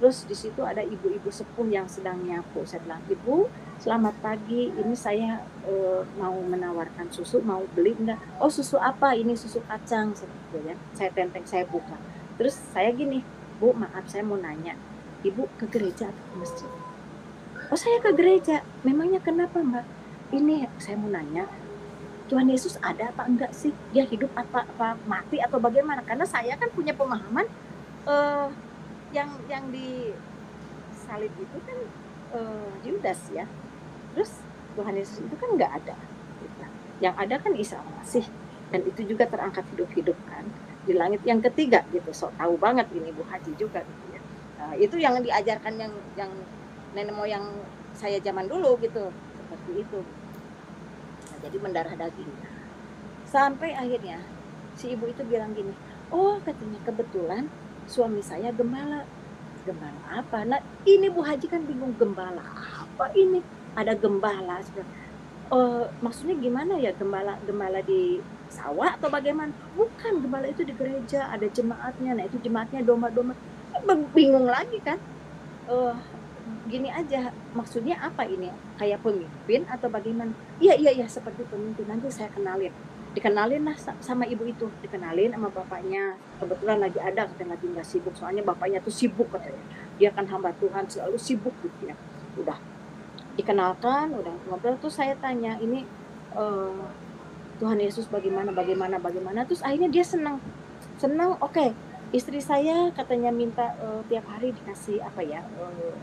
Terus di situ ada ibu-ibu sepuh yang sedang nyapu. Saya bilang, Ibu, selamat pagi. Ini saya mau menawarkan susu, mau beli enggak? Oh susu apa? Ini susu kacang. Saya tenteng, saya buka. Terus saya gini, Bu, maaf saya mau nanya, Ibu ke gereja atau ke masjid? Oh saya ke gereja. Memangnya kenapa Mbak? Ini saya mau nanya, Tuhan Yesus ada apa enggak sih? Dia hidup apa mati atau bagaimana? Karena saya kan punya pemahaman yang di salib itu kan Yudas ya. Terus Tuhan Yesus itu kan enggak ada. Yang ada kan Isa Al-Masih, dan itu juga terangkat hidup-hidup kan di langit yang ketiga gitu. So tahu banget ini Bu Haji juga gitu ya. Itu yang diajarkan yang nenek moyang saya zaman dulu gitu, seperti itu. Jadi mendarah daging. Sampai akhirnya si ibu itu bilang gini, Oh katanya kebetulan suami saya gembala. Gembala apa? Nah ini Bu Haji kan bingung, gembala apa ini? Ada gembala. Maksudnya gimana ya, gembala gembala di sawah atau bagaimana? Bukan, gembala itu di gereja, ada jemaatnya. Nah itu jemaatnya domba-domba. Bingung lagi kan? Eh, Gini aja, maksudnya apa ini? Kayak pemimpin atau bagaimana? Iya iya iya, seperti pemimpin. Nanti saya dikenalin lah sama ibu itu, dikenalin sama bapaknya. Kebetulan lagi ada, katanya lagi nggak sibuk, soalnya bapaknya tuh sibuk katanya. Dia kan hamba Tuhan, selalu sibuk gitu ya. Udah dikenalkan, udah ngobrol, tuh saya tanya ini Tuhan Yesus bagaimana, terus akhirnya dia senang, oke. Istri saya katanya minta tiap hari dikasih apa ya,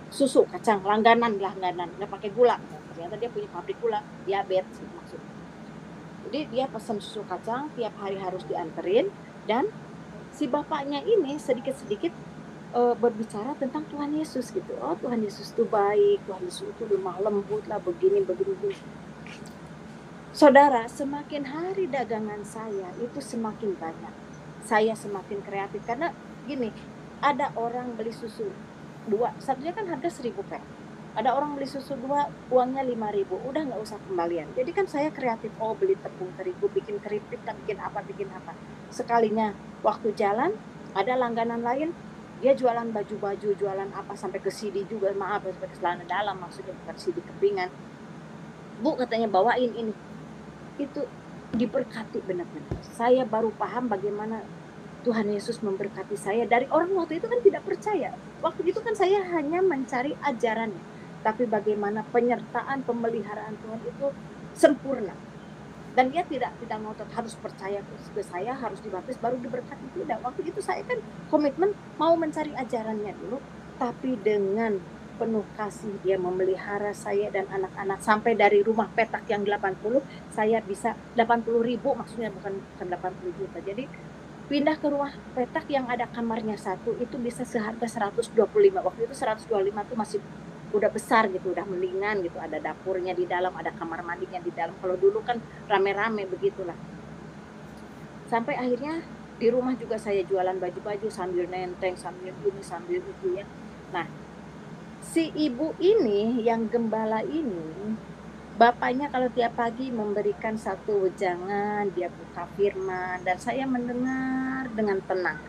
susu kacang langganan, nggak pakai gula. Ternyata dia punya pabrik gula, diabetes gitu maksudnya. Jadi dia pesan susu kacang tiap hari harus dianterin, dan si bapaknya ini sedikit-sedikit berbicara tentang Tuhan Yesus gitu. Oh Tuhan Yesus itu baik, Tuhan Yesus itu lemah lembut lah, begini. Saudara, semakin hari dagangan saya itu semakin banyak. Saya semakin kreatif karena gini, ada orang beli susu 2, satunya kan harga 1.000 perak. Ada orang beli susu 2, uangnya 5.000, udah nggak usah kembalian. Jadi kan saya kreatif, beli tepung terigu, bikin keripik, bikin apa. Sekalinya waktu jalan, ada langganan lain, dia jualan baju-baju, jualan apa, sampai ke CD juga, maaf, sampai ke celana dalam, maksudnya bukan CD kepingan. Bu katanya bawain ini. Itu diberkati benar-benar. Saya baru paham bagaimana Tuhan Yesus memberkati saya. Dari orang waktu itu kan tidak percaya. Waktu itu kan saya hanya mencari ajarannya. Tapi bagaimana penyertaan, pemeliharaan Tuhan itu sempurna. Dan dia tidak ngotot harus percaya ke saya, harus dibaptis baru diberkati. Tidak. Waktu itu saya kan komitmen mau mencari ajarannya dulu. Tapi dengan penuh kasih dia memelihara saya dan anak-anak sampai dari rumah petak yang 80 saya bisa 80.000, maksudnya bukan 80 juta. Jadi pindah ke rumah petak yang ada kamarnya satu itu bisa seharga 125. Waktu itu 125 tuh masih udah besar gitu, udah mendingan gitu, ada dapurnya di dalam, ada kamar mandinya di dalam. Kalau dulu kan rame-rame begitulah. Sampai akhirnya di rumah juga saya jualan baju-baju sambil nenteng, sambil ini, sambil itu ya. Nah, si ibu ini yang gembala ini, bapaknya kalau tiap pagi memberikan satu wejangan, dia buka firman, dan saya mendengar dengan tenang.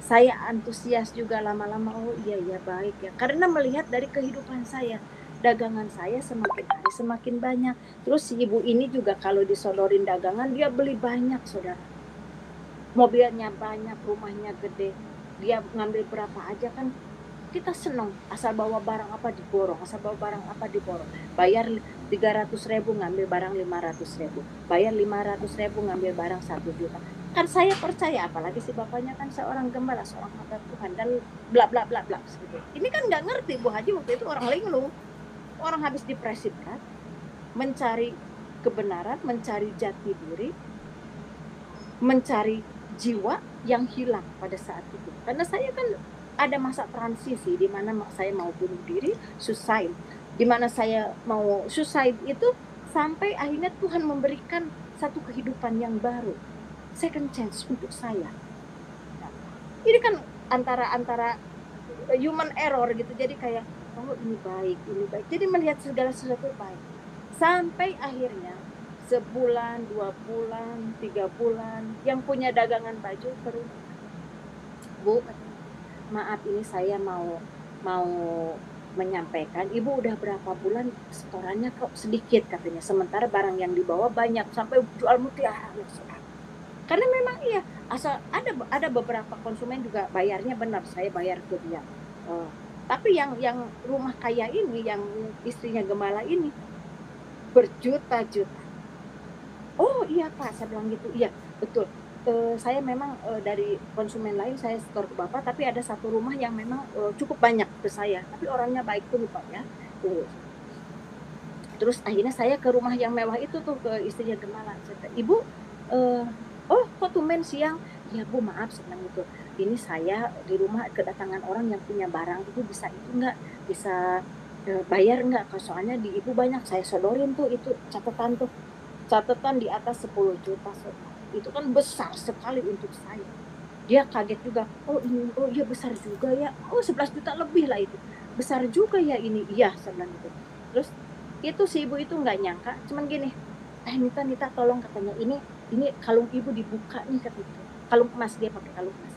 Saya antusias juga lama-lama, oh iya baik ya. Karena melihat dari kehidupan saya, dagangan saya semakin hari semakin banyak. Terus si ibu ini juga kalau disodorin dagangan, dia beli banyak, saudara. Mobilnya banyak, rumahnya gede. Dia ngambil berapa aja kan kita senang, asal bawa barang apa diborong, bayar 300.000 ngambil barang 500.000, bayar 500.000 ngambil barang 1 juta. Kan saya percaya, apalagi si bapaknya kan seorang gembala, seorang hamba Tuhan, dan bla bla bla bla gitu. Ini kan nggak ngerti Bu Haji waktu itu orang linglung, orang habis depresi berat, mencari kebenaran, mencari jati diri, mencari jiwa yang hilang pada saat itu. Karena saya kan ada masa transisi di mana saya mau bunuh diri, suicide. Di mana saya mau suicide itu sampai akhirnya Tuhan memberikan satu kehidupan yang baru, second chance untuk saya. Nah, ini kan antara human error gitu. Jadi kayak ini baik. Jadi melihat segala sesuatu baik. Sampai akhirnya sebulan, 2 bulan, 3 bulan, yang punya dagangan baju baru, Bu, maaf ini saya mau menyampaikan, Ibu udah berapa bulan setorannya kok sedikit katanya, sementara barang yang dibawa banyak, sampai jual mutiara. Karena memang iya, asal ada beberapa konsumen juga bayarnya benar, saya bayar ke dia. Tapi yang rumah kaya ini, yang istrinya gembala ini, berjuta-juta. Oh iya Pak, saya bilang gitu. Iya betul. Saya memang dari konsumen lain saya setor ke Bapak, tapi ada satu rumah yang memang cukup banyak ke saya, tapi orangnya baik tuh Pak ya. Terus akhirnya saya ke rumah yang mewah itu tuh, ke istrinya gembala. Ibu, kok tumben siang? Ya Bu, maaf senang itu. Ini saya di rumah kedatangan orang yang punya barang itu, bisa itu enggak? Bisa bayar enggak? Soalnya di Ibu banyak, saya sodorin tuh itu catatan di atas 10 juta. Itu kan besar sekali untuk saya. Dia kaget juga, oh ini, oh iya besar juga ya, oh 11 juta lebih lah itu, besar juga ya ini, iya saya bilang gitu. Terus itu si ibu itu nggak nyangka, cuman gini, Nita tolong katanya, ini kalung ibu dibuka nih kata gitu, kalung emas, dia pakai kalung emas.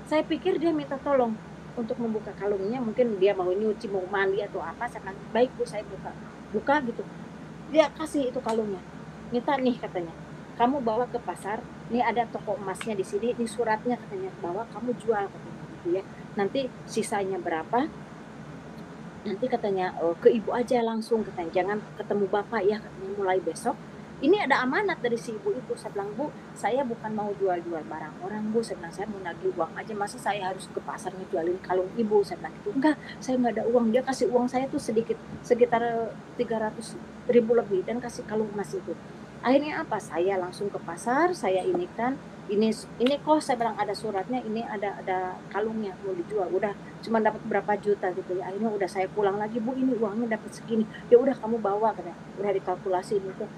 Saya pikir dia minta tolong untuk membuka kalungnya, mungkin dia mau nyuci, mau mandi atau apa. Saya bilang, baik bu, saya buka gitu. Dia kasih itu kalungnya, Nita nih katanya, kamu bawa ke pasar, nih ada toko emasnya di sini, ini suratnya katanya, bawa kamu jual katanya gitu ya. Nanti sisanya berapa, nanti katanya ke ibu aja langsung katanya, jangan ketemu bapak ya katanya, mulai besok. Ini ada amanat dari si ibu itu. Saya bilang, bu, saya bukan mau jual-jual barang orang bu, saya bilang, saya mau nagih uang aja, masa saya harus ke pasar ngejualin kalung ibu, saya bilang gitu. Enggak, saya nggak ada uang. Dia kasih uang saya tuh sedikit, sekitar 300.000 lebih, dan kasih kalung emas itu. Akhirnya apa, saya langsung ke pasar, saya ini kan, ini kok saya bilang ada suratnya, ini ada kalungnya mau dijual, udah cuma dapat berapa juta gitu ya. Akhirnya udah saya pulang lagi, bu ini uangnya dapat segini, ya udah kamu bawa katanya, udah dikalkulasi gitu,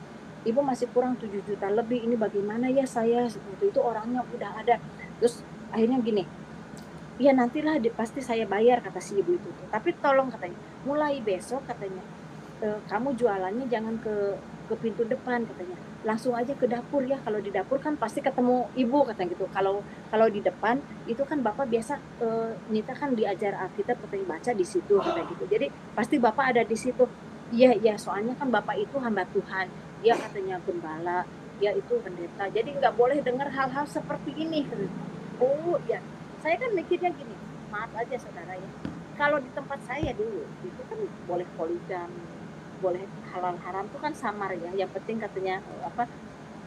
ibu masih kurang 7 juta lebih, ini bagaimana ya saya itu orangnya udah ada. Terus akhirnya gini, ya nantilah pasti saya bayar kata si ibu itu, tapi tolong katanya, mulai besok katanya, kamu jualannya jangan ke pintu depan katanya, langsung aja ke dapur ya, kalau di dapur kan pasti ketemu ibu katanya gitu, kalau di depan itu kan bapak biasa, Nita kan diajar Alkitab katanya baca di situ katanya gitu, jadi pasti bapak ada di situ. Iya iya, soalnya kan bapak itu hamba Tuhan, dia katanya gembala, dia itu pendeta, jadi nggak boleh dengar hal-hal seperti ini. Oh ya, saya kan mikirnya gini, maaf aja saudara ya, kalau di tempat saya dulu itu kan boleh poligami, boleh halal haram itu kan samar ya, yang penting katanya apa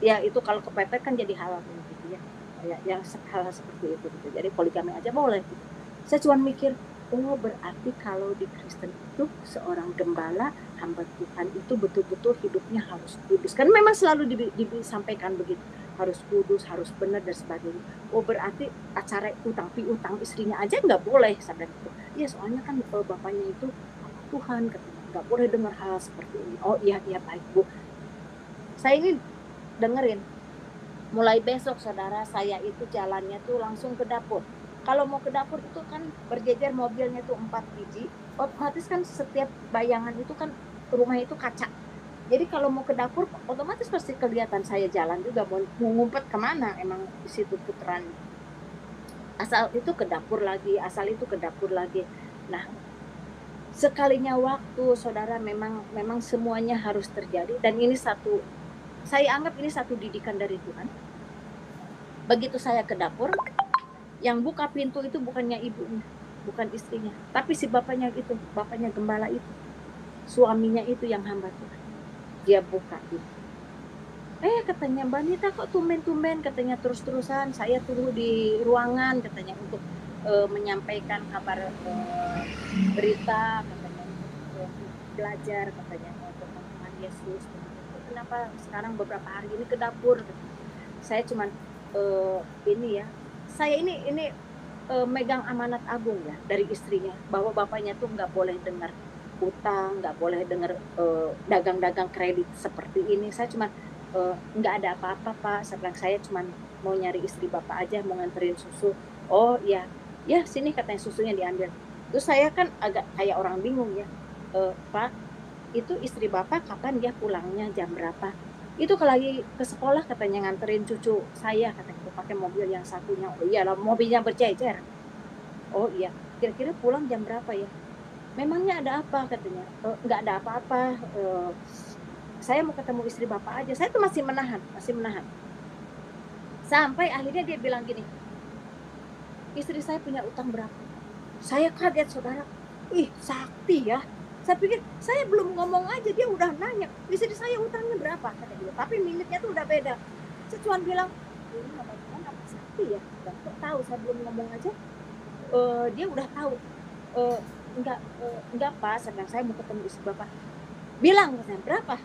ya, itu kalau kepepet kan jadi halal gitu ya, yang hal seperti itu gitu, jadi poligami aja boleh gitu. Saya cuma mikir, oh berarti kalau di Kristen itu seorang gembala hamba Tuhan itu betul-betul hidupnya harus kudus, kan memang selalu disampaikan begitu, harus kudus, harus benar dan sebagainya. Oh berarti acara utang piutang istrinya aja nggak boleh sadar itu. Ya soalnya kan bapaknya itu Tuhan katanya, nggak boleh dengar hal seperti ini. Oh iya iya baik bu, saya ini dengerin. Mulai besok saudara, saya itu jalannya tuh langsung ke dapur. Kalau mau ke dapur itu kan berjejer mobilnya tuh 4 biji, otomatis kan setiap bayangan itu kan rumah itu kaca. Jadi kalau mau ke dapur otomatis pasti kelihatan saya jalan juga, mau ngumpet kemana, emang di situ putaran. Asal itu ke dapur lagi, asal itu ke dapur lagi. Nah, sekalinya waktu saudara, memang semuanya harus terjadi, dan ini saya anggap ini satu didikan dari Tuhan. Begitu saya ke dapur, yang buka pintu itu bukannya ibunya, bukan istrinya, tapi si bapaknya itu, bapaknya gembala itu, suaminya itu yang hamba Tuhan. Dia buka gitu. Katanya, Mbak Nita kok tumben-tumben katanya, terus-terusan saya tunggu di ruangan katanya untuk menyampaikan kabar berita katanya, untuk belajar katanya untuk Tuhan Yesus. Kenapa sekarang beberapa hari ini ke dapur? Saya cuman ini ya, saya ini megang amanat agung ya dari istrinya, bahwa bapaknya tuh nggak boleh dengar utang, nggak boleh dengar dagang-dagang kredit seperti ini. Saya cuman nggak ada apa-apa pak, saya cuman mau nyari istri bapak aja, mau nganterin susu. Oh ya ya sini katanya susunya diambil. Terus saya kan agak kayak orang bingung ya, pak itu istri bapak kapan dia pulangnya, jam berapa? Itu kalau lagi ke sekolah katanya nganterin cucu saya katanya pakai mobil yang satunya. Oh iya lah, mobilnya berjejer. Oh iya, kira-kira pulang jam berapa ya? Memangnya ada apa katanya? Nggak ada apa-apa, saya mau ketemu istri bapak aja. Saya tuh masih menahan. Sampai akhirnya dia bilang gini, istri saya punya utang berapa? Saya kaget saudara, ih sakti ya. Saya pikir, saya belum ngomong aja dia udah nanya, istri saya utangnya berapa kata dia. Tapi minitnya tuh udah beda. Saya cuma bilang, ini namanya Tuhan apa sakti ya? Kok tahu, saya belum ngomong aja dia udah tahu. Enggak pak, saya mau ketemu istri bapak. Bilang katanya berapa?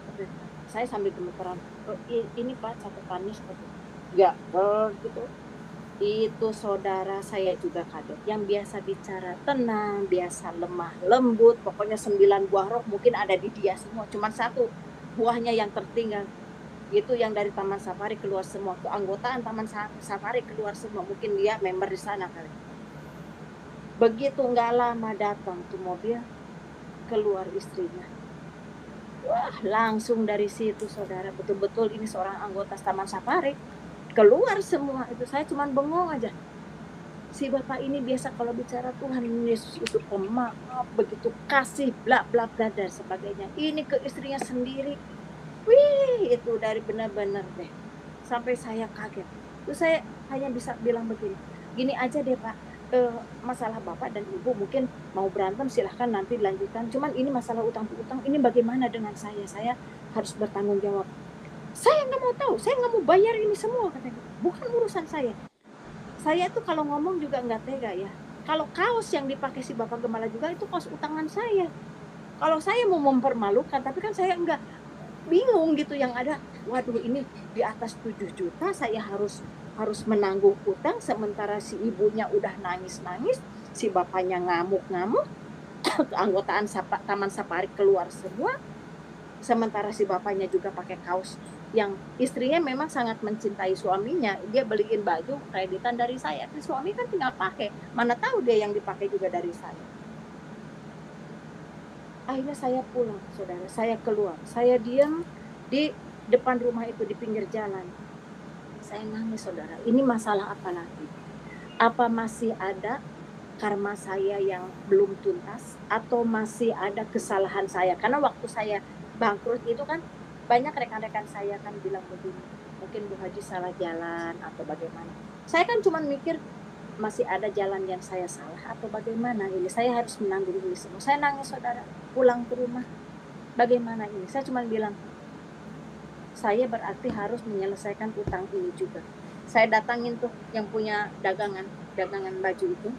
Saya sambil gemeteran. Ini pak catatannya seperti ya gitu. Itu saudara, saya juga kaget. Yang biasa bicara tenang, biasa lemah lembut, pokoknya 9 buah roh mungkin ada di dia semua, cuma 1 buahnya yang tertinggal. Itu yang dari Taman Safari keluar semua, keanggotaan Taman Safari keluar semua, mungkin dia member di sana kali. Begitu nggak lama datang tuh mobil, keluar istrinya. Wah, langsung dari situ saudara, betul-betul ini seorang anggota Taman Safari. Keluar semua itu, saya cuma bengong aja. Si bapak ini biasa kalau bicara Tuhan Yesus itu pemaaf, begitu kasih, bla bla bla dan sebagainya. Ini ke istrinya sendiri. Wih, itu dari benar-benar deh. Sampai saya kaget. Terus saya hanya bisa bilang begini, gini aja deh Pak, masalah Bapak dan Ibu mungkin mau berantem silahkan nanti lanjutkan. Cuman ini masalah utang-utang, ini bagaimana dengan saya? Saya harus bertanggung jawab. Saya nggak mau tahu, saya nggak mau bayar ini semua katanya. Bukan urusan saya. Saya tuh kalau ngomong juga nggak tega ya. Kalau kaos yang dipakai si Bapak Gembala juga itu kaos utangan saya. Kalau saya mau mempermalukan, tapi kan saya enggak, bingung gitu yang ada. Waduh, ini di atas 7 juta saya harus menanggung utang, sementara si ibunya udah nangis-nangis, si bapaknya ngamuk-ngamuk, keanggotaan Taman Safari keluar semua, sementara si bapaknya juga pakai kaos yang istrinya memang sangat mencintai suaminya, dia beliin baju kreditan dari saya, tapi suami kan tinggal pakai, mana tahu dia yang dipakai juga dari saya. Akhirnya saya pulang saudara, saya keluar, saya diam di depan rumah itu di pinggir jalan. Saya nangis saudara, ini masalah apa lagi? Apa masih ada karma saya yang belum tuntas, atau masih ada kesalahan saya? Karena waktu saya bangkrut itu kan banyak rekan-rekan saya kan bilang begini, mungkin Bu Haji salah jalan atau bagaimana. Saya kan cuma mikir masih ada jalan yang saya salah atau bagaimana ini, saya harus menanggung ini semua. Saya nangis saudara, pulang ke rumah, bagaimana ini? Saya cuma bilang, saya berarti harus menyelesaikan utang ini juga. Saya datangin tuh yang punya dagangan baju itu.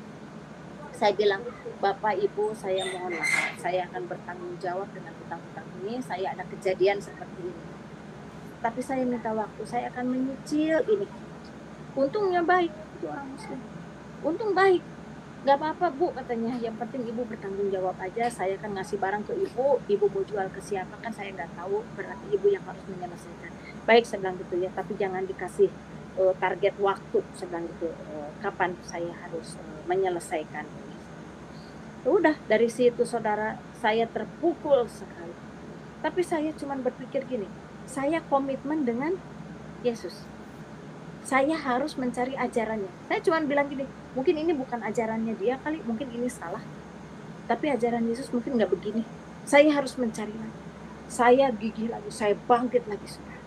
Saya bilang, Bapak Ibu saya mohon maaf, saya akan bertanggung jawab dengan utang-utang ini. Saya ada kejadian seperti ini, tapi saya minta waktu, saya akan menyicil ini. Untungnya baik, itu orang Muslim. Untung baik, gak apa-apa Bu katanya, yang penting Ibu bertanggung jawab aja. Saya kan ngasih barang ke Ibu mau jual ke siapa kan saya gak tahu, berarti Ibu yang harus menyelesaikan. Baik, saya bilang gitu ya, tapi jangan dikasih target waktu, saya bilang gitu, kapan saya harus menyelesaikan ini. Udah dari situ saudara, saya terpukul sekali. Tapi saya cuma berpikir gini, saya komitmen dengan Yesus, saya harus mencari ajarannya. Saya cuma bilang gini, mungkin ini bukan ajarannya dia kali, mungkin ini salah, tapi ajaran Yesus mungkin gak begini. Saya harus mencari lagi, saya gigih lagi, saya bangkit lagi saudara.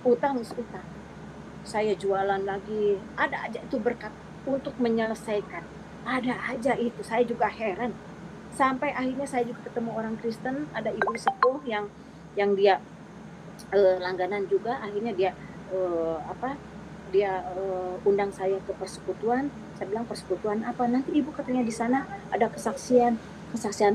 Utang, saya jualan lagi, ada aja itu berkat untuk menyelesaikan, ada aja itu. Saya juga heran, sampai akhirnya saya juga ketemu orang Kristen, ada ibu sepuh yang dia langganan juga. Akhirnya dia undang saya ke persekutuan. Saya bilang, persekutuan apa? Nanti Ibu katanya di sana ada kesaksian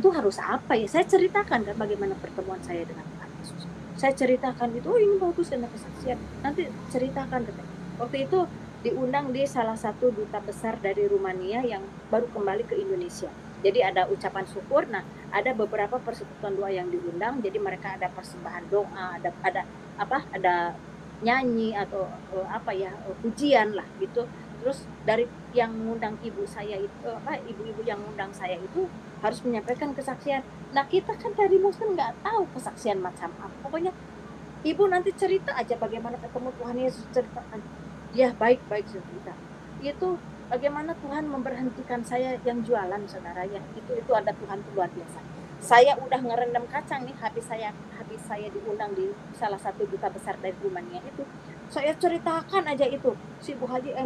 tuh harus apa ya? Saya ceritakan kan bagaimana pertemuan saya dengan Tuhan Yesus. Saya ceritakan itu, ini bagus ada kesaksian, nanti ceritakan katanya. Waktu itu diundang di salah satu duta besar dari Rumania yang baru kembali ke Indonesia. Jadi ada ucapan syukur. Nah, ada beberapa persekutuan doa yang diundang. Jadi mereka ada persembahan doa, ada nyanyi atau pujian lah gitu. Terus dari yang ngundang ibu saya itu, ibu-ibu yang ngundang saya itu harus menyampaikan kesaksian. Nah, kita kan dari Muslim nggak tahu kesaksian macam apa. Pokoknya ibu nanti cerita aja bagaimana ketemu Tuhan Yesus, ceritakan. Ya baik cerita. Itu bagaimana Tuhan memberhentikan saya yang jualan saudara ya. Itu ada Tuhan itu luar biasa. Saya udah ngerendam kacang nih, habis saya diundang di salah satu duta besar dari Rumania itu. Saya ceritakan aja itu, si Bu Haji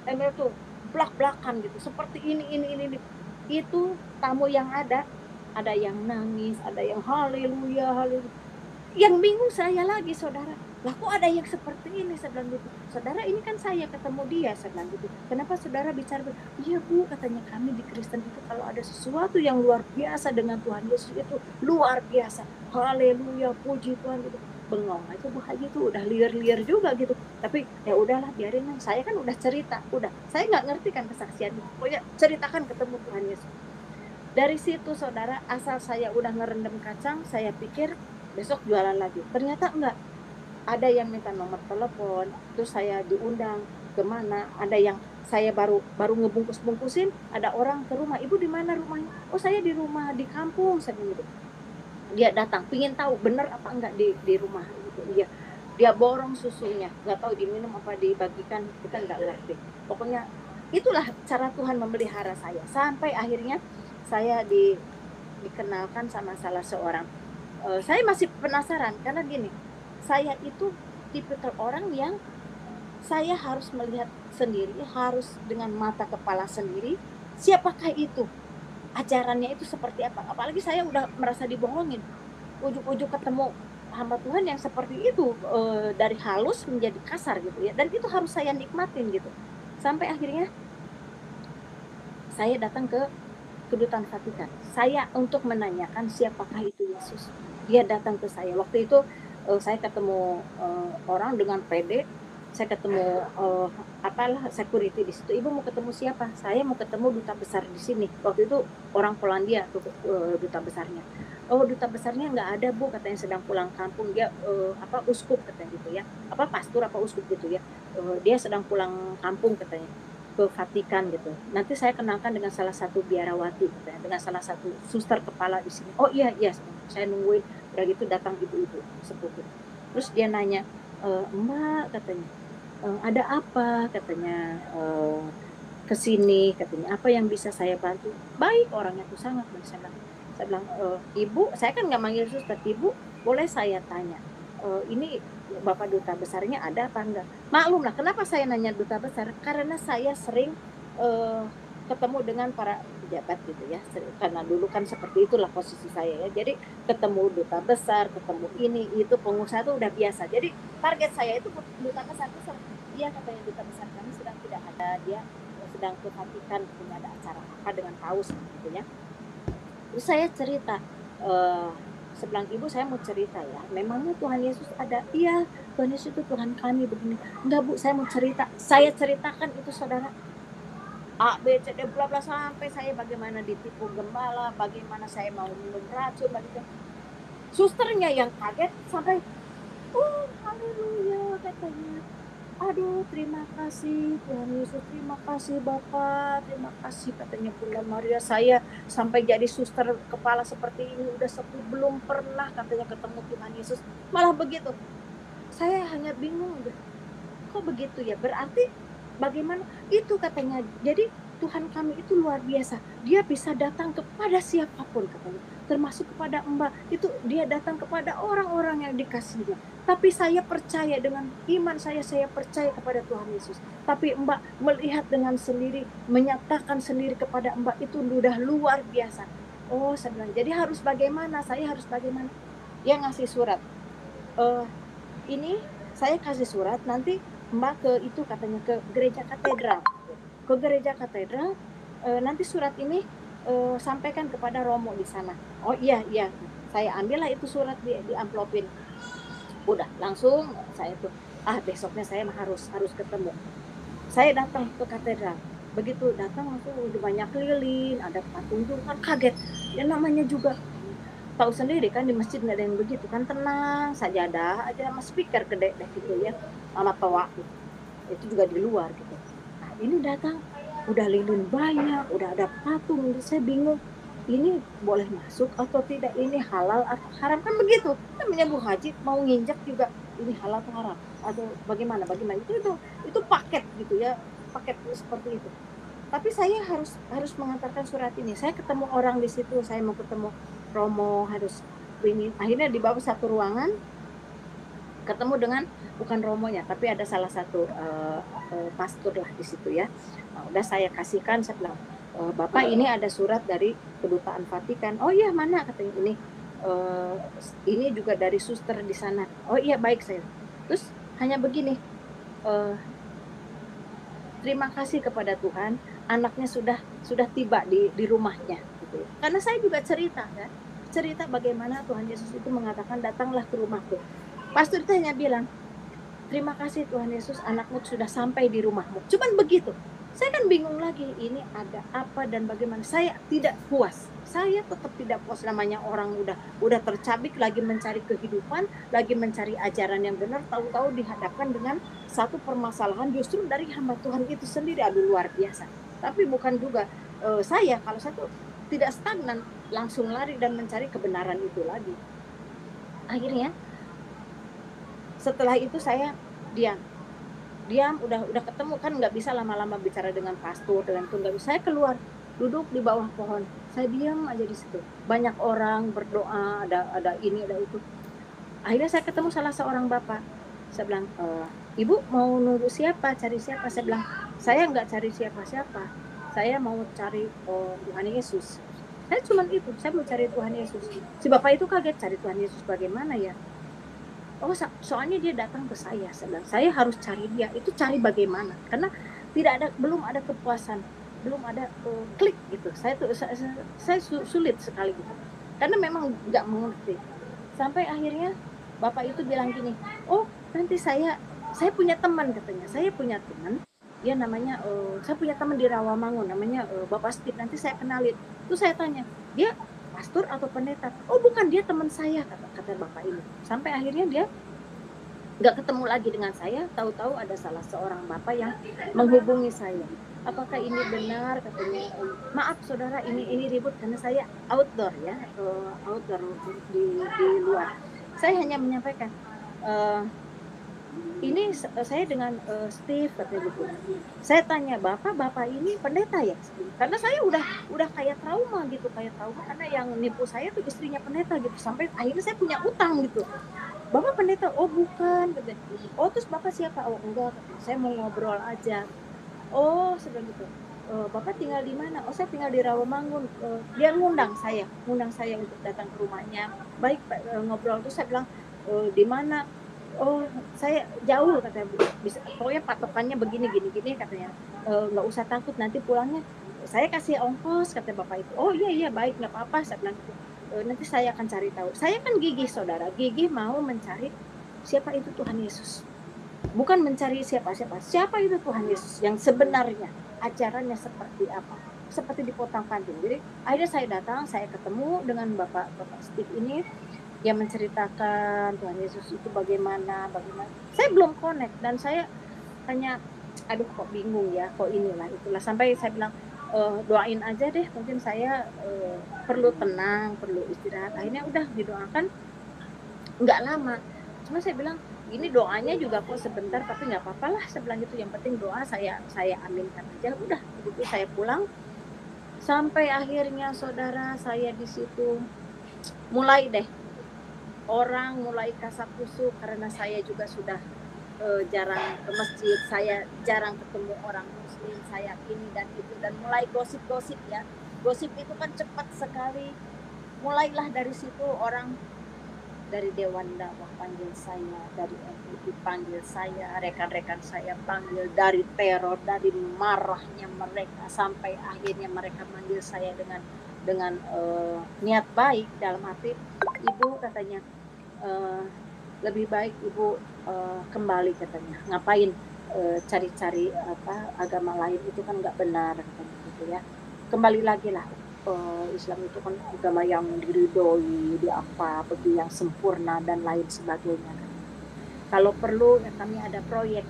Emel tuh belak-belakan gitu, seperti ini. Itu tamu yang ada yang nangis, ada yang haleluya. Yang bingung saya lagi saudara, lah kok ada yang seperti ini? Saya bilang gitu, saudara ini kan saya ketemu dia. Saya bilang gitu, kenapa saudara bicara? Iya Bu, katanya kami di Kristen itu kalau ada sesuatu yang luar biasa dengan Tuhan Yesus itu luar biasa, haleluya, puji Tuhan gitu. Bengong aja Bu Haji tuh, udah liar juga gitu. Tapi ya udahlah, biarin, saya kan udah cerita, udah saya nggak ngerti kan kesaksian, pokoknya ceritakan ketemu Tuhan Yesus. Dari situ saudara, asal saya udah ngerendam kacang, saya pikir besok jualan lagi. Ternyata enggak. ada yang minta nomor telepon, terus saya diundang kemana, ada yang saya baru ngebungkus-bungkusin, ada orang ke rumah, ibu di mana rumahnya? Oh saya di rumah di kampung, saya bilang gitu. Dia datang, pingin tahu benar apa enggak di rumah gitu. Dia borong susunya, nggak tahu diminum apa dibagikan, kita nggak ngerti. Pokoknya itulah cara Tuhan memelihara saya, sampai akhirnya saya dikenalkan sama salah seorang. Saya masih penasaran karena gini, saya itu tipikal orang yang saya harus melihat sendiri, harus dengan mata kepala sendiri, siapakah itu, ajarannya itu seperti apa. Apalagi saya udah merasa dibohongin, ujuk-ujuk ketemu hamba Tuhan yang seperti itu, dari halus menjadi kasar gitu ya, dan itu harus saya nikmatin gitu. Sampai akhirnya saya datang ke Kedutaan Vatikan, saya untuk menanyakan siapakah itu Yesus. Dia datang ke saya, waktu itu saya ketemu orang dengan PD, saya ketemu apalah security di situ. Ibu mau ketemu siapa? Saya mau ketemu duta besar di sini. Waktu itu orang Polandia tuh, duta besarnya. Oh duta besarnya nggak ada bu, katanya sedang pulang kampung. Dia uskup katanya gitu ya, pastor apa uskup gitu ya. Dia sedang pulang kampung katanya ke Vatikan gitu. Nanti saya kenalkan dengan salah satu biarawati katanya, dengan salah satu suster kepala di sini. Oh iya saya nungguin. Udah gitu datang ibu-ibu sepupu. Terus dia nanya, Mbak katanya, ada apa katanya, kesini katanya, apa yang bisa saya bantu? Baik orangnya tuh sangat baik. Saya bilang, ibu, saya kan nggak manggil suster, ibu boleh saya tanya, ini bapak duta besarnya ada apa enggak? Maklum lah kenapa saya nanya duta besar, karena saya sering ketemu dengan para pejabat gitu ya, karena dulu kan seperti itulah posisi saya ya. Jadi ketemu duta besar, ketemu ini itu pengusaha itu udah biasa. Jadi target saya itu duta besar itu, iya katanya duta besar kami sedang tidak ada, dia sedang ke Vatikan, punya ada acara apa dengan paus gitu ya. Terus saya cerita, sebelah ibu saya mau cerita ya, memangnya Tuhan Yesus ada? Iya, Tuhan Yesus itu Tuhan kami begini. Enggak bu, saya mau cerita. Saya ceritakan itu saudara, A, B, C, D, bla bla, sampai saya bagaimana ditipu gembala, bagaimana saya mau minum racun, bagaimana. Susternya yang kaget sampai, oh haleluya katanya. Aduh terima kasih Tuhan Yesus, terima kasih Bapak, terima kasih katanya Bunda Maria, saya sampai jadi suster kepala seperti ini udah sepuh, belum pernah katanya ketemu Tuhan Yesus. Malah begitu. Saya hanya bingung, kok begitu ya, berarti bagaimana itu katanya. Jadi Tuhan kami itu luar biasa, dia bisa datang kepada siapapun katanya, termasuk kepada Mbak itu, dia datang kepada orang-orang yang dikasihnya. Tapi saya percaya dengan iman saya percaya kepada Tuhan Yesus. Tapi Mbak melihat dengan sendiri, menyatakan sendiri kepada Mbak itu udah luar biasa. Oh saya bilang, jadi harus bagaimana, saya harus bagaimana. Dia ngasih surat, ini saya kasih surat, nanti Mbak ke itu katanya ke gereja katedral. Ke gereja katedral, nanti surat ini sampaikan kepada Romo di sana. Oh iya, saya ambillah itu surat di amplopin. Udah langsung saya tuh, besoknya saya harus ketemu. Saya datang ke katedral. Begitu datang langsung udah banyak lilin, ada patung kan, kaget. Ya namanya juga tahu sendiri kan, di masjid nggak ada yang begitu kan, tenang, sajadah aja sama speaker gede deh gitu ya, sama toa gitu. Itu juga di luar gitu. Nah ini datang udah lilin banyak, udah ada patung, saya bingung ini boleh masuk atau tidak, ini halal atau haram kan begitu. Namanya Bu Haji mau nginjak juga ini halal atau haram atau bagaimana itu paket gitu ya, paket seperti itu. Tapi saya harus mengantarkan surat ini. Saya ketemu orang di situ, saya mau ketemu Romo, harus ini. Akhirnya di bawah satu ruangan ketemu dengan bukan Romonya, tapi ada salah satu pastor lah di situ ya. Nah, udah saya kasihkan, saya bilang, Bapak ini ada surat dari Kedutaan Vatikan. Oh iya mana katanya, ini juga dari suster di sana. Oh iya baik saya. Terus hanya begini, terima kasih kepada Tuhan, anaknya sudah tiba di rumahnya gitu. Karena saya juga cerita bagaimana Tuhan Yesus itu mengatakan datanglah ke rumahku. Pastor itu hanya bilang, terima kasih Tuhan Yesus, anakmu sudah sampai di rumahmu. Cuman begitu. Saya kan bingung lagi, ini ada apa dan bagaimana. Saya tidak puas. Saya tetap tidak puas, namanya orang udah tercabik lagi mencari kehidupan, lagi mencari ajaran yang benar, tahu-tahu dihadapkan dengan satu permasalahan justru dari hamba Tuhan itu sendiri. Aduh, luar biasa. Tapi bukan juga kalau saya tuh tidak stagnan, langsung lari dan mencari kebenaran itu lagi. Akhirnya setelah itu saya diam, udah ketemu kan, nggak bisa lama-lama bicara dengan pastor, dengan itu nggak bisa. Saya keluar, duduk di bawah pohon, saya diam aja di situ. Banyak orang berdoa, ada ini ada itu. Akhirnya saya ketemu salah seorang bapak. Saya bilang, ibu mau nunggu siapa, cari siapa? Saya bilang, saya nggak cari siapa-siapa, saya mau cari Tuhan Yesus. Saya cuma itu, saya mau cari Tuhan Yesus. Si bapak itu kaget, cari Tuhan Yesus bagaimana ya? Oh, soalnya dia datang ke saya bilang, saya harus cari dia. Itu cari bagaimana? Karena belum ada kepuasan, belum ada klik gitu. Saya sulit sekali gitu. Karena memang nggak mengerti. Sampai akhirnya bapak itu bilang gini, oh nanti saya punya teman katanya. Saya punya teman, dia namanya, saya punya teman di Rawamangun, namanya Bapak Steve. Nanti saya kenalin. Terus saya tanya, dia pastor atau pendeta? Oh bukan, dia teman saya, kata bapak ini. Sampai akhirnya dia nggak ketemu lagi dengan saya. Tahu-tahu ada salah seorang bapak yang menghubungi saya. Apakah ini benar? Katanya, maaf saudara, ini ribut karena saya outdoor ya, outdoor di luar. Saya hanya menyampaikan, ini saya dengan Steve, katanya gitu. Saya tanya, bapak ini pendeta ya? Karena saya udah kayak trauma karena yang nipu saya tuh istrinya pendeta gitu. Sampai akhirnya saya punya utang gitu. Bapak pendeta? Oh bukan, katanya. Oh terus bapak siapa? Oh enggak, katanya. Saya mau ngobrol aja. Oh sebelum itu, bapak tinggal di mana? Oh saya tinggal di Rawamangun. Dia ngundang saya untuk datang ke rumahnya. Baik Pak, ngobrol. Terus saya bilang, di mana? Oh saya jauh, katanya. Bisa, pokoknya patokannya begini katanya. Nggak usah takut, nanti pulangnya saya kasih ongkos, kata bapak itu. Oh iya baik, nggak apa-apa, saya bilang gitu. Nanti saya akan cari tahu. Saya kan gigih saudara, gigih mau mencari siapa itu Tuhan Yesus, bukan mencari siapa itu Tuhan Yesus yang sebenarnya, ajarannya seperti apa, seperti di Potang Panting. Jadi akhirnya saya datang, saya ketemu dengan bapak Steve ini. Dia menceritakan Tuhan Yesus itu bagaimana. Saya belum connect dan saya hanya, aduh kok bingung ya, kok inilah itulah. Sampai saya bilang, doain aja deh, mungkin saya perlu tenang, perlu istirahat. Akhirnya udah didoakan, nggak lama. Cuma saya bilang, ini doanya juga kok sebentar, tapi nggak apa-apa lah, saya bilang gitu. Yang penting doa saya aminkan aja. Udah begitu saya pulang. Sampai akhirnya saudara, saya di situ mulai deh orang mulai kasakusuk karena saya juga sudah jarang ke masjid, saya jarang ketemu orang muslim, saya ini dan itu, dan mulai gosip ya. Gosip itu kan cepat sekali. Mulailah dari situ orang dari Dewan Dakwah panggil saya, dari MUI panggil saya, rekan-rekan saya panggil, dari teror, dari marahnya mereka, sampai akhirnya mereka manggil saya dengan niat baik dalam hati. Ibu, katanya, lebih baik ibu kembali, katanya. Ngapain cari-cari agama lain, itu kan nggak benar, katanya gitu ya. Kembali lagi lah, Islam itu kan agama yang diridhoi, bagi yang sempurna dan lain sebagainya. Kalau perlu ya kami ada proyek,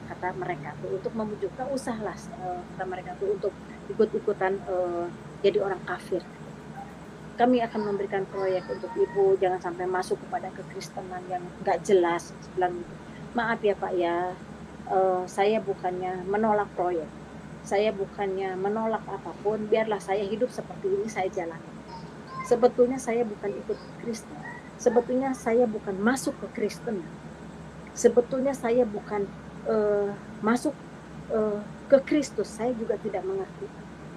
kata mereka tuh, untuk memujukkan usahalah, kata mereka tuh, untuk ikut-ikutan jadi orang kafir. Kami akan memberikan proyek untuk ibu, jangan sampai masuk kepada kekristenan yang nggak jelas. Bilang gitu. Maaf ya Pak ya, saya bukannya menolak proyek, saya bukannya menolak apapun, biarlah saya hidup seperti ini, saya jalani. Sebetulnya saya bukan ikut Kristen, sebetulnya saya bukan masuk ke Kristen, sebetulnya saya bukan masuk ke Kristus, saya juga tidak mengerti,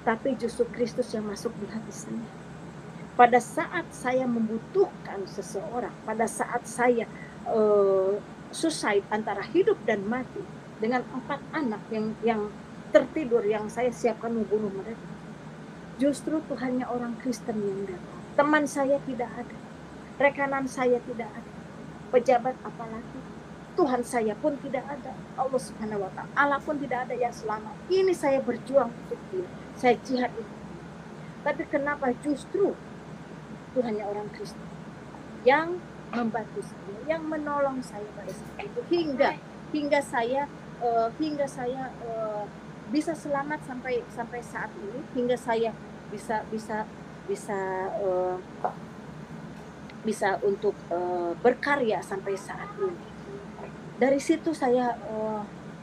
tapi justru Kristus yang masuk di hati saya. Pada saat saya membutuhkan seseorang, pada saat saya suicide antara hidup dan mati dengan 4 anak yang tertidur, yang saya siapkan membunuh mereka, justru Tuhannya orang Kristen yang datang. Teman saya tidak ada, rekanan saya tidak ada, pejabat apalagi. Tuhan saya pun tidak ada, Allah Subhanahu wa Ta'ala, Allah pun tidak ada yang selamat. Ini saya berjuang untuk dia, saya jihad itu. Tapi kenapa justru Tuhannya orang Kristen yang membantu saya, yang menolong saya pada saat itu, hingga saya bisa selamat sampai saat ini, hingga saya bisa untuk berkarya sampai saat ini. Dari situ saya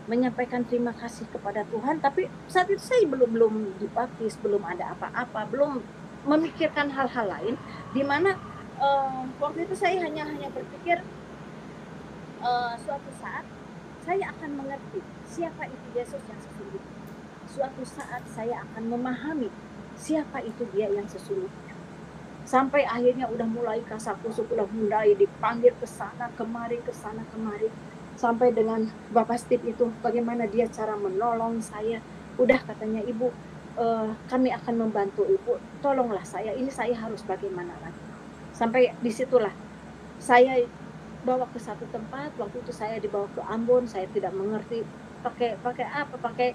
menyampaikan terima kasih kepada Tuhan. Tapi saat itu saya belum dibaptis, belum ada apa-apa, belum memikirkan hal-hal lain. Di mana waktu itu saya hanya berpikir suatu saat saya akan mengerti siapa itu Yesus yang sesungguhnya. Suatu saat saya akan memahami siapa itu dia yang sesungguhnya. Sampai akhirnya udah mulai kasakusuk, udah mulai dipanggil ke sana kemari. Sampai dengan Bapak Steve itu, bagaimana dia cara menolong saya. Udah katanya, Ibu, kami akan membantu Ibu, tolonglah saya, ini saya harus bagaimana lagi. Sampai disitulah saya bawa ke satu tempat. Waktu itu saya dibawa ke Ambon, saya tidak mengerti pakai apa, pakai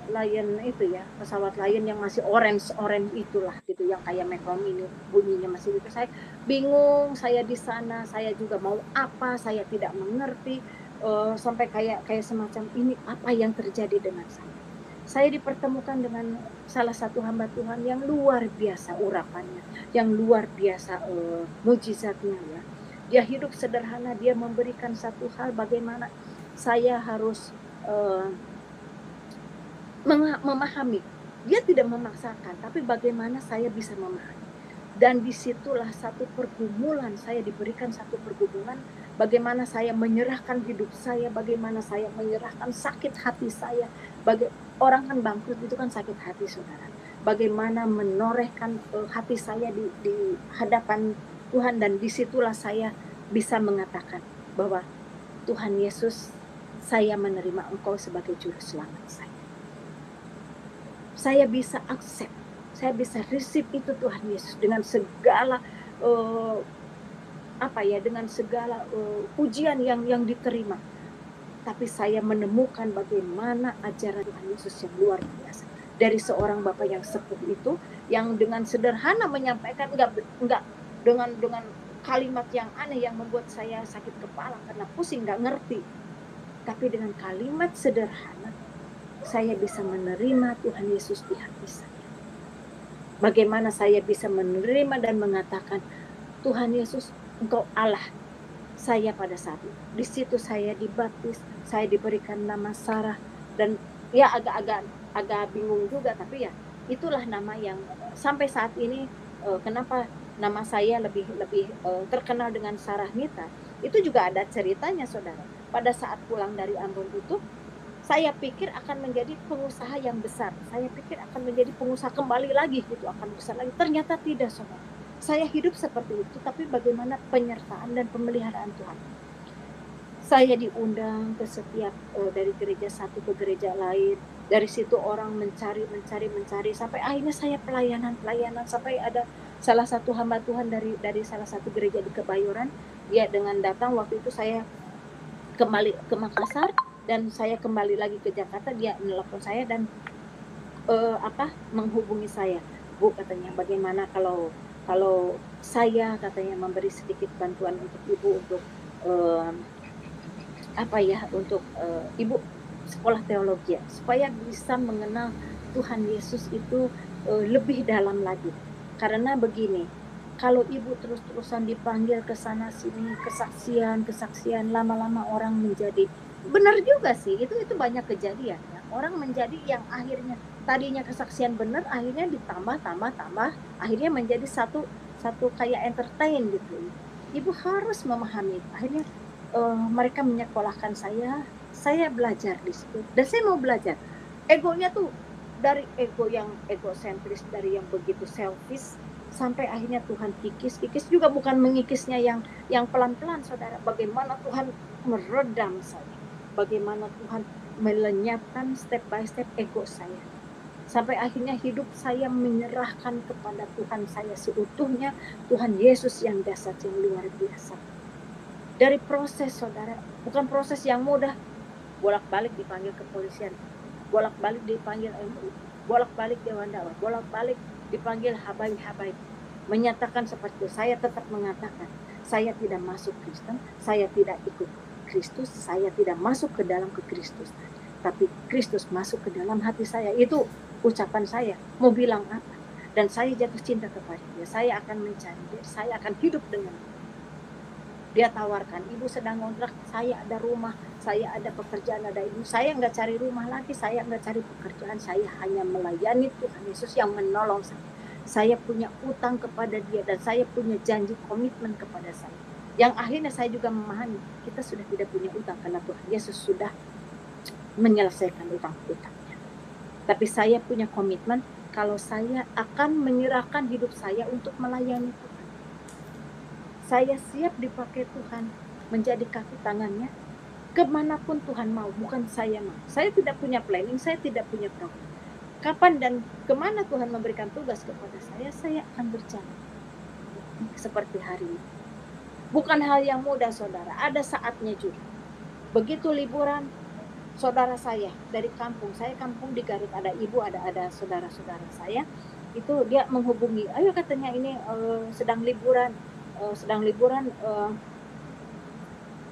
Lion itu ya, pesawat Lion yang masih orange itulah gitu, yang kayak metron ini bunyinya masih itu. Saya bingung, saya di sana, saya juga mau apa, saya tidak mengerti, sampai kayak semacam ini apa yang terjadi dengan saya. Saya dipertemukan dengan salah satu hamba Tuhan yang luar biasa urapannya, yang luar biasa mujizatnya ya. Dia hidup sederhana, dia memberikan satu hal, bagaimana saya harus memahami. Dia tidak memaksakan, tapi bagaimana saya bisa memahami. Dan disitulah satu pergumulan, saya diberikan satu pergumulan, bagaimana saya menyerahkan hidup saya, bagaimana saya menyerahkan sakit hati saya. Orang kan bangkrut itu kan sakit hati, saudara. Bagaimana menorehkan hati saya di hadapan Tuhan, dan disitulah saya bisa mengatakan bahwa Tuhan Yesus, saya menerima Engkau sebagai juru selamat saya. Saya bisa accept, saya bisa receive itu Tuhan Yesus dengan segala dengan segala pujian yang diterima. Tapi saya menemukan bagaimana ajaran Tuhan Yesus yang luar biasa dari seorang Bapak yang sepuh itu, yang dengan sederhana menyampaikan, enggak dengan kalimat yang aneh yang membuat saya sakit kepala karena pusing, enggak ngerti. Tapi dengan kalimat sederhana saya bisa menerima Tuhan Yesus di hati saya. Bagaimana saya bisa menerima dan mengatakan, Tuhan Yesus, Engkau Allah saya pada saat itu. Di situ saya dibaptis, saya diberikan nama Sarah, dan ya agak bingung juga, tapi ya itulah nama yang sampai saat ini kenapa nama saya lebih terkenal dengan Sarah Nita. Itu juga ada ceritanya, saudara. Pada saat pulang dari Ambon itu, saya pikir akan menjadi pengusaha yang besar. Saya pikir akan menjadi pengusaha kembali lagi gitu, akan besar lagi. Ternyata tidak, saudara. Saya hidup seperti itu, tapi bagaimana penyertaan dan pemeliharaan Tuhan. Saya diundang ke setiap dari gereja satu ke gereja lain. Dari situ orang mencari sampai akhirnya saya pelayanan sampai ada salah satu hamba Tuhan dari salah satu gereja di Kebayoran. Dia dengan datang, waktu itu saya kembali ke Makassar dan saya kembali lagi ke Jakarta. Dia nelpon saya dan menghubungi saya. Bu, katanya, bagaimana kalau saya, katanya, memberi sedikit bantuan untuk Ibu untuk Ibu sekolah teologi, supaya bisa mengenal Tuhan Yesus itu lebih dalam lagi. Karena begini, kalau Ibu terus-terusan dipanggil ke sana sini, kesaksian, lama-lama orang menjadi, benar juga sih, itu banyak kejadian ya. Orang menjadi yang akhirnya tadinya kesaksian benar, akhirnya ditambah, akhirnya menjadi satu kayak entertain gitu. Ibu harus memahami. Akhirnya mereka menyekolahkan saya belajar di situ, dan saya mau belajar. Egonya tuh dari ego yang egosentris, dari yang begitu selfish, sampai akhirnya Tuhan kikis juga, bukan mengikisnya yang pelan-pelan, saudara. Bagaimana Tuhan meredam saya, bagaimana Tuhan melenyapkan step by step ego saya, sampai akhirnya hidup saya menyerahkan kepada Tuhan saya seutuhnya, Tuhan Yesus yang dasar, yang luar biasa. Dari proses saudara, bukan proses yang mudah, bolak-balik dipanggil kepolisian, bolak-balik dipanggil MUI, bolak-balik Dewan Dakwah, bolak-balik dipanggil habaib-habaib, menyatakan seperti itu. Saya tetap mengatakan, saya tidak masuk Kristen, saya tidak ikut Kristus, saya tidak masuk ke dalam ke Kristus, tapi Kristus masuk ke dalam hati saya. Itu ucapan saya. Mau bilang apa? Dan saya jatuh cinta kepada dia. Saya akan mencari dia, saya akan hidup dengan dia. Dia tawarkan, ibu sedang ngontrak, saya ada rumah, saya ada pekerjaan, ada ibu. Saya nggak cari rumah lagi, saya nggak cari pekerjaan, saya hanya melayani Tuhan Yesus yang menolong saya. Saya punya utang kepada dia dan saya punya janji komitmen kepada saya. Yang akhirnya saya juga memahami, kita sudah tidak punya utang karena Tuhan Yesus sudah menyelesaikan utang-utangnya. Tapi saya punya komitmen kalau saya akan menyerahkan hidup saya untuk melayani Tuhan. Saya siap dipakai Tuhan menjadi kaki tangannya kemanapun Tuhan mau, bukan saya mau. Saya tidak punya planning, saya tidak punya program. Kapan dan kemana Tuhan memberikan tugas kepada saya akan berjalan. Seperti hari ini. Bukan hal yang mudah saudara, ada saatnya juga. Begitu liburan, saudara saya dari kampung, saya kampung di Garut, ada ibu, ada saudara-saudara saya, itu dia menghubungi, ayo katanya ini sedang liburan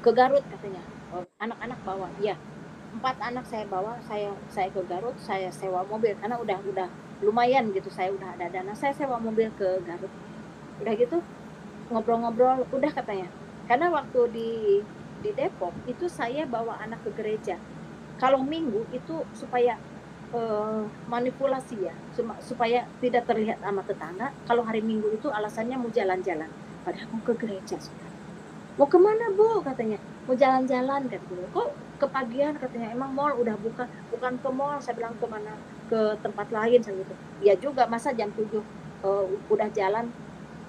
ke Garut katanya. Anak-anak bawa, iya. 4 anak saya bawa, saya ke Garut, saya sewa mobil karena udah lumayan gitu, saya udah ada dana, saya sewa mobil ke Garut. Udah gitu ngobrol-ngobrol, udah katanya. Karena waktu di Depok itu saya bawa anak ke gereja. Kalau Minggu itu supaya manipulasi ya, supaya tidak terlihat sama tetangga. Kalau hari Minggu itu alasannya mau jalan-jalan. Padahal mau ke gereja, saudara. Mau kemana Bu? Katanya. Mau jalan-jalan katanya. Kok kepagian katanya, emang mall udah buka? Bukan ke mall, saya bilang kemana? Ke tempat lain, saya gitu. Ya juga, masa jam 7 udah jalan,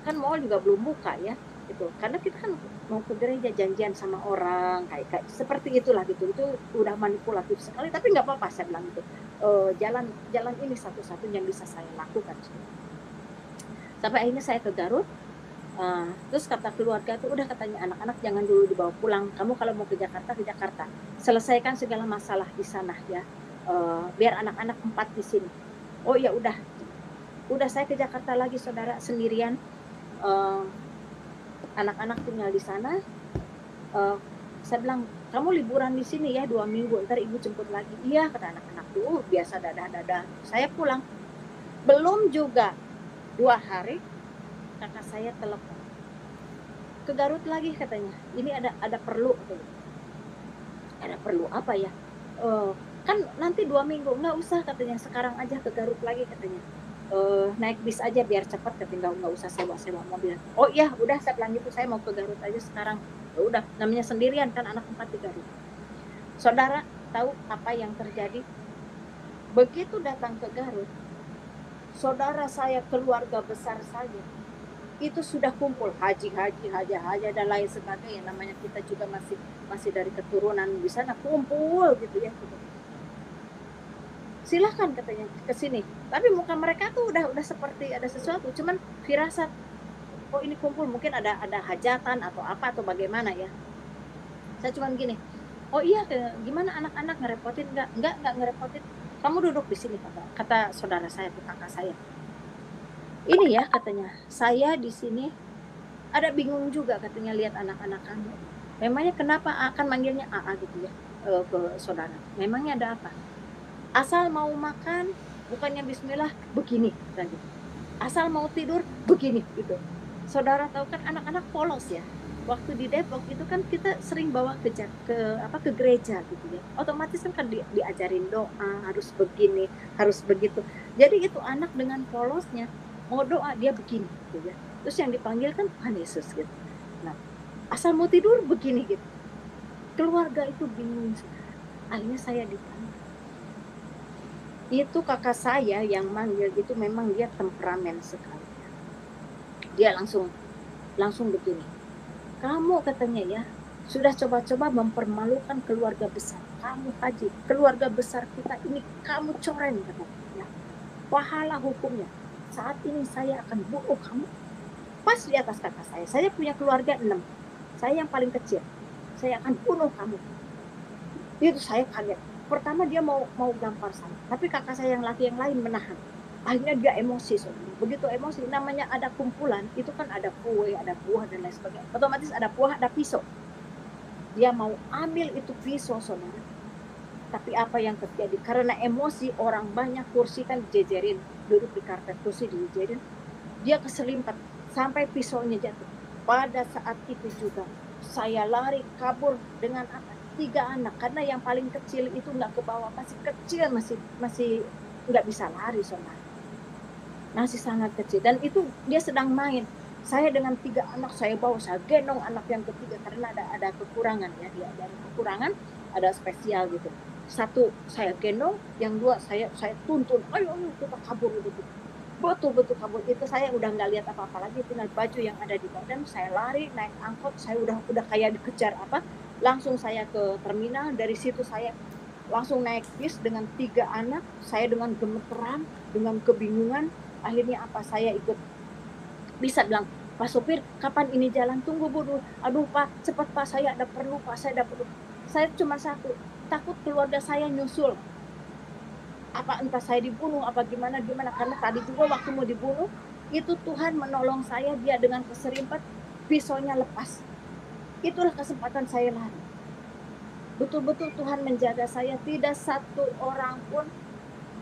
kan mall juga belum buka ya. Gitu. Karena kita kan mau ke gereja, janjian sama orang, kayak seperti itulah gitu. Itu udah manipulatif sekali, tapi nggak apa-apa saya bilang gitu. Jalan ini satu-satunya yang bisa saya lakukan. Sampai akhirnya saya ke Garut. Terus kata keluarga tuh, udah katanya anak-anak jangan dulu dibawa pulang, kamu kalau mau ke Jakarta selesaikan segala masalah di sana ya, biar anak-anak 4 di sini. Oh ya udah saya ke Jakarta lagi saudara, sendirian, anak-anak tinggal di sana. Saya bilang, kamu liburan di sini ya 2 minggu, ntar ibu jemput lagi. Iya kata anak-anak tuh, biasa dadah. Saya pulang, belum juga 2 hari kakak saya telepon ke Garut lagi katanya, ini ada perlu katanya. Ada perlu apa ya? Kan nanti 2 minggu, nggak usah katanya, sekarang aja ke Garut lagi katanya. Naik bis aja biar cepat katanya, nggak usah sewa mobil. Oh iya udah, saya bilang gitu, saya mau ke Garut aja sekarang. Ya udah, namanya sendirian kan, anak 4 di Garut. Saudara tahu apa yang terjadi? Begitu datang ke Garut, saudara saya, keluarga besar saya itu sudah kumpul, haji dan lain sebagainya. Namanya kita juga masih dari keturunan di sana, kumpul gitu ya. Silahkan katanya ke sini. Tapi muka mereka tuh udah seperti ada sesuatu, cuman firasat, oh ini kumpul mungkin ada hajatan atau apa atau bagaimana ya. Saya cuman gini, oh iya gimana anak-anak, ngerepotin enggak ngerepotin, kamu duduk di sini kata saudara saya, kakak saya. Ini ya katanya, saya di sini ada bingung juga katanya lihat anak-anak kamu. Memangnya kenapa akan manggilnya AA gitu ya, ke saudara. Memangnya ada apa? Asal mau makan bukannya bismillah begini tadi. Asal mau tidur begini gitu. Saudara tahu kan anak-anak polos ya. Waktu di Depok itu kan kita sering bawa ke gereja gitu ya. Otomatis kan diajarin doa, harus begini, harus begitu. Jadi itu anak dengan polosnya mau doa dia begini gitu ya. Terus yang dipanggil kan Tuhan Yesus gitu. Nah, asal mau tidur begini gitu. Keluarga itu bingung. Akhirnya saya dipanggil. Itu kakak saya yang manggil itu, memang dia temperamen sekali. Dia langsung begini. Kamu katanya ya, sudah coba-coba mempermalukan keluarga besar. Kamu haji, keluarga besar kita ini kamu coreng katanya. Pahala hukumnya. Saat ini saya akan bunuh kamu. Pas di atas kakak saya punya keluarga 6. saya yang paling kecil, saya akan bunuh kamu. Itu saya kaget. Pertama dia mau gampar saya, tapi kakak saya yang laki yang lain menahan. Akhirnya dia emosi, saudara. Begitu emosi, namanya ada kumpulan, itu kan ada kue, ada buah dan lain sebagainya. Otomatis ada buah, ada pisau. Dia mau ambil itu pisau, saudara. Tapi apa yang terjadi? Karena emosi, orang banyak, kursi kan dijejerin, duduk di karpet, kursi dijejerin. Dia keselimpat sampai pisaunya jatuh. Pada saat itu juga saya lari kabur dengan 3 anak, karena yang paling kecil itu nggak ke bawah, masih kecil, masih nggak bisa lari, saudara. Masih sangat kecil, dan itu dia sedang main. Saya dengan 3 anak saya bawa, saya gendong anak yang ketiga karena ada kekurangan ya, dia ada kekurangan, ada spesial gitu. 1 saya gendong, yang 2 saya tuntun, ayo kita kabur gitu. Betul kabur. Itu saya udah nggak lihat apa-apa lagi, tinggal baju yang ada di badan. Saya lari naik angkot, saya udah kayak dikejar apa. Langsung saya ke terminal, dari situ saya langsung naik bis dengan 3 anak. Saya dengan gemeteran, dengan kebingungan. Akhirnya apa, saya ikut, bisa bilang, Pak sopir, kapan ini jalan? Tunggu dulu. Aduh Pak, cepat Pak, saya ada perlu Pak, saya ada perlu. Saya cuma satu, takut keluarga saya nyusul. Apa entah saya dibunuh, apa gimana, karena tadi juga waktu mau dibunuh, itu Tuhan menolong saya, dia dengan keserempet, pisaunya lepas. Itulah kesempatan saya lari. Betul-betul Tuhan menjaga saya, tidak satu orang pun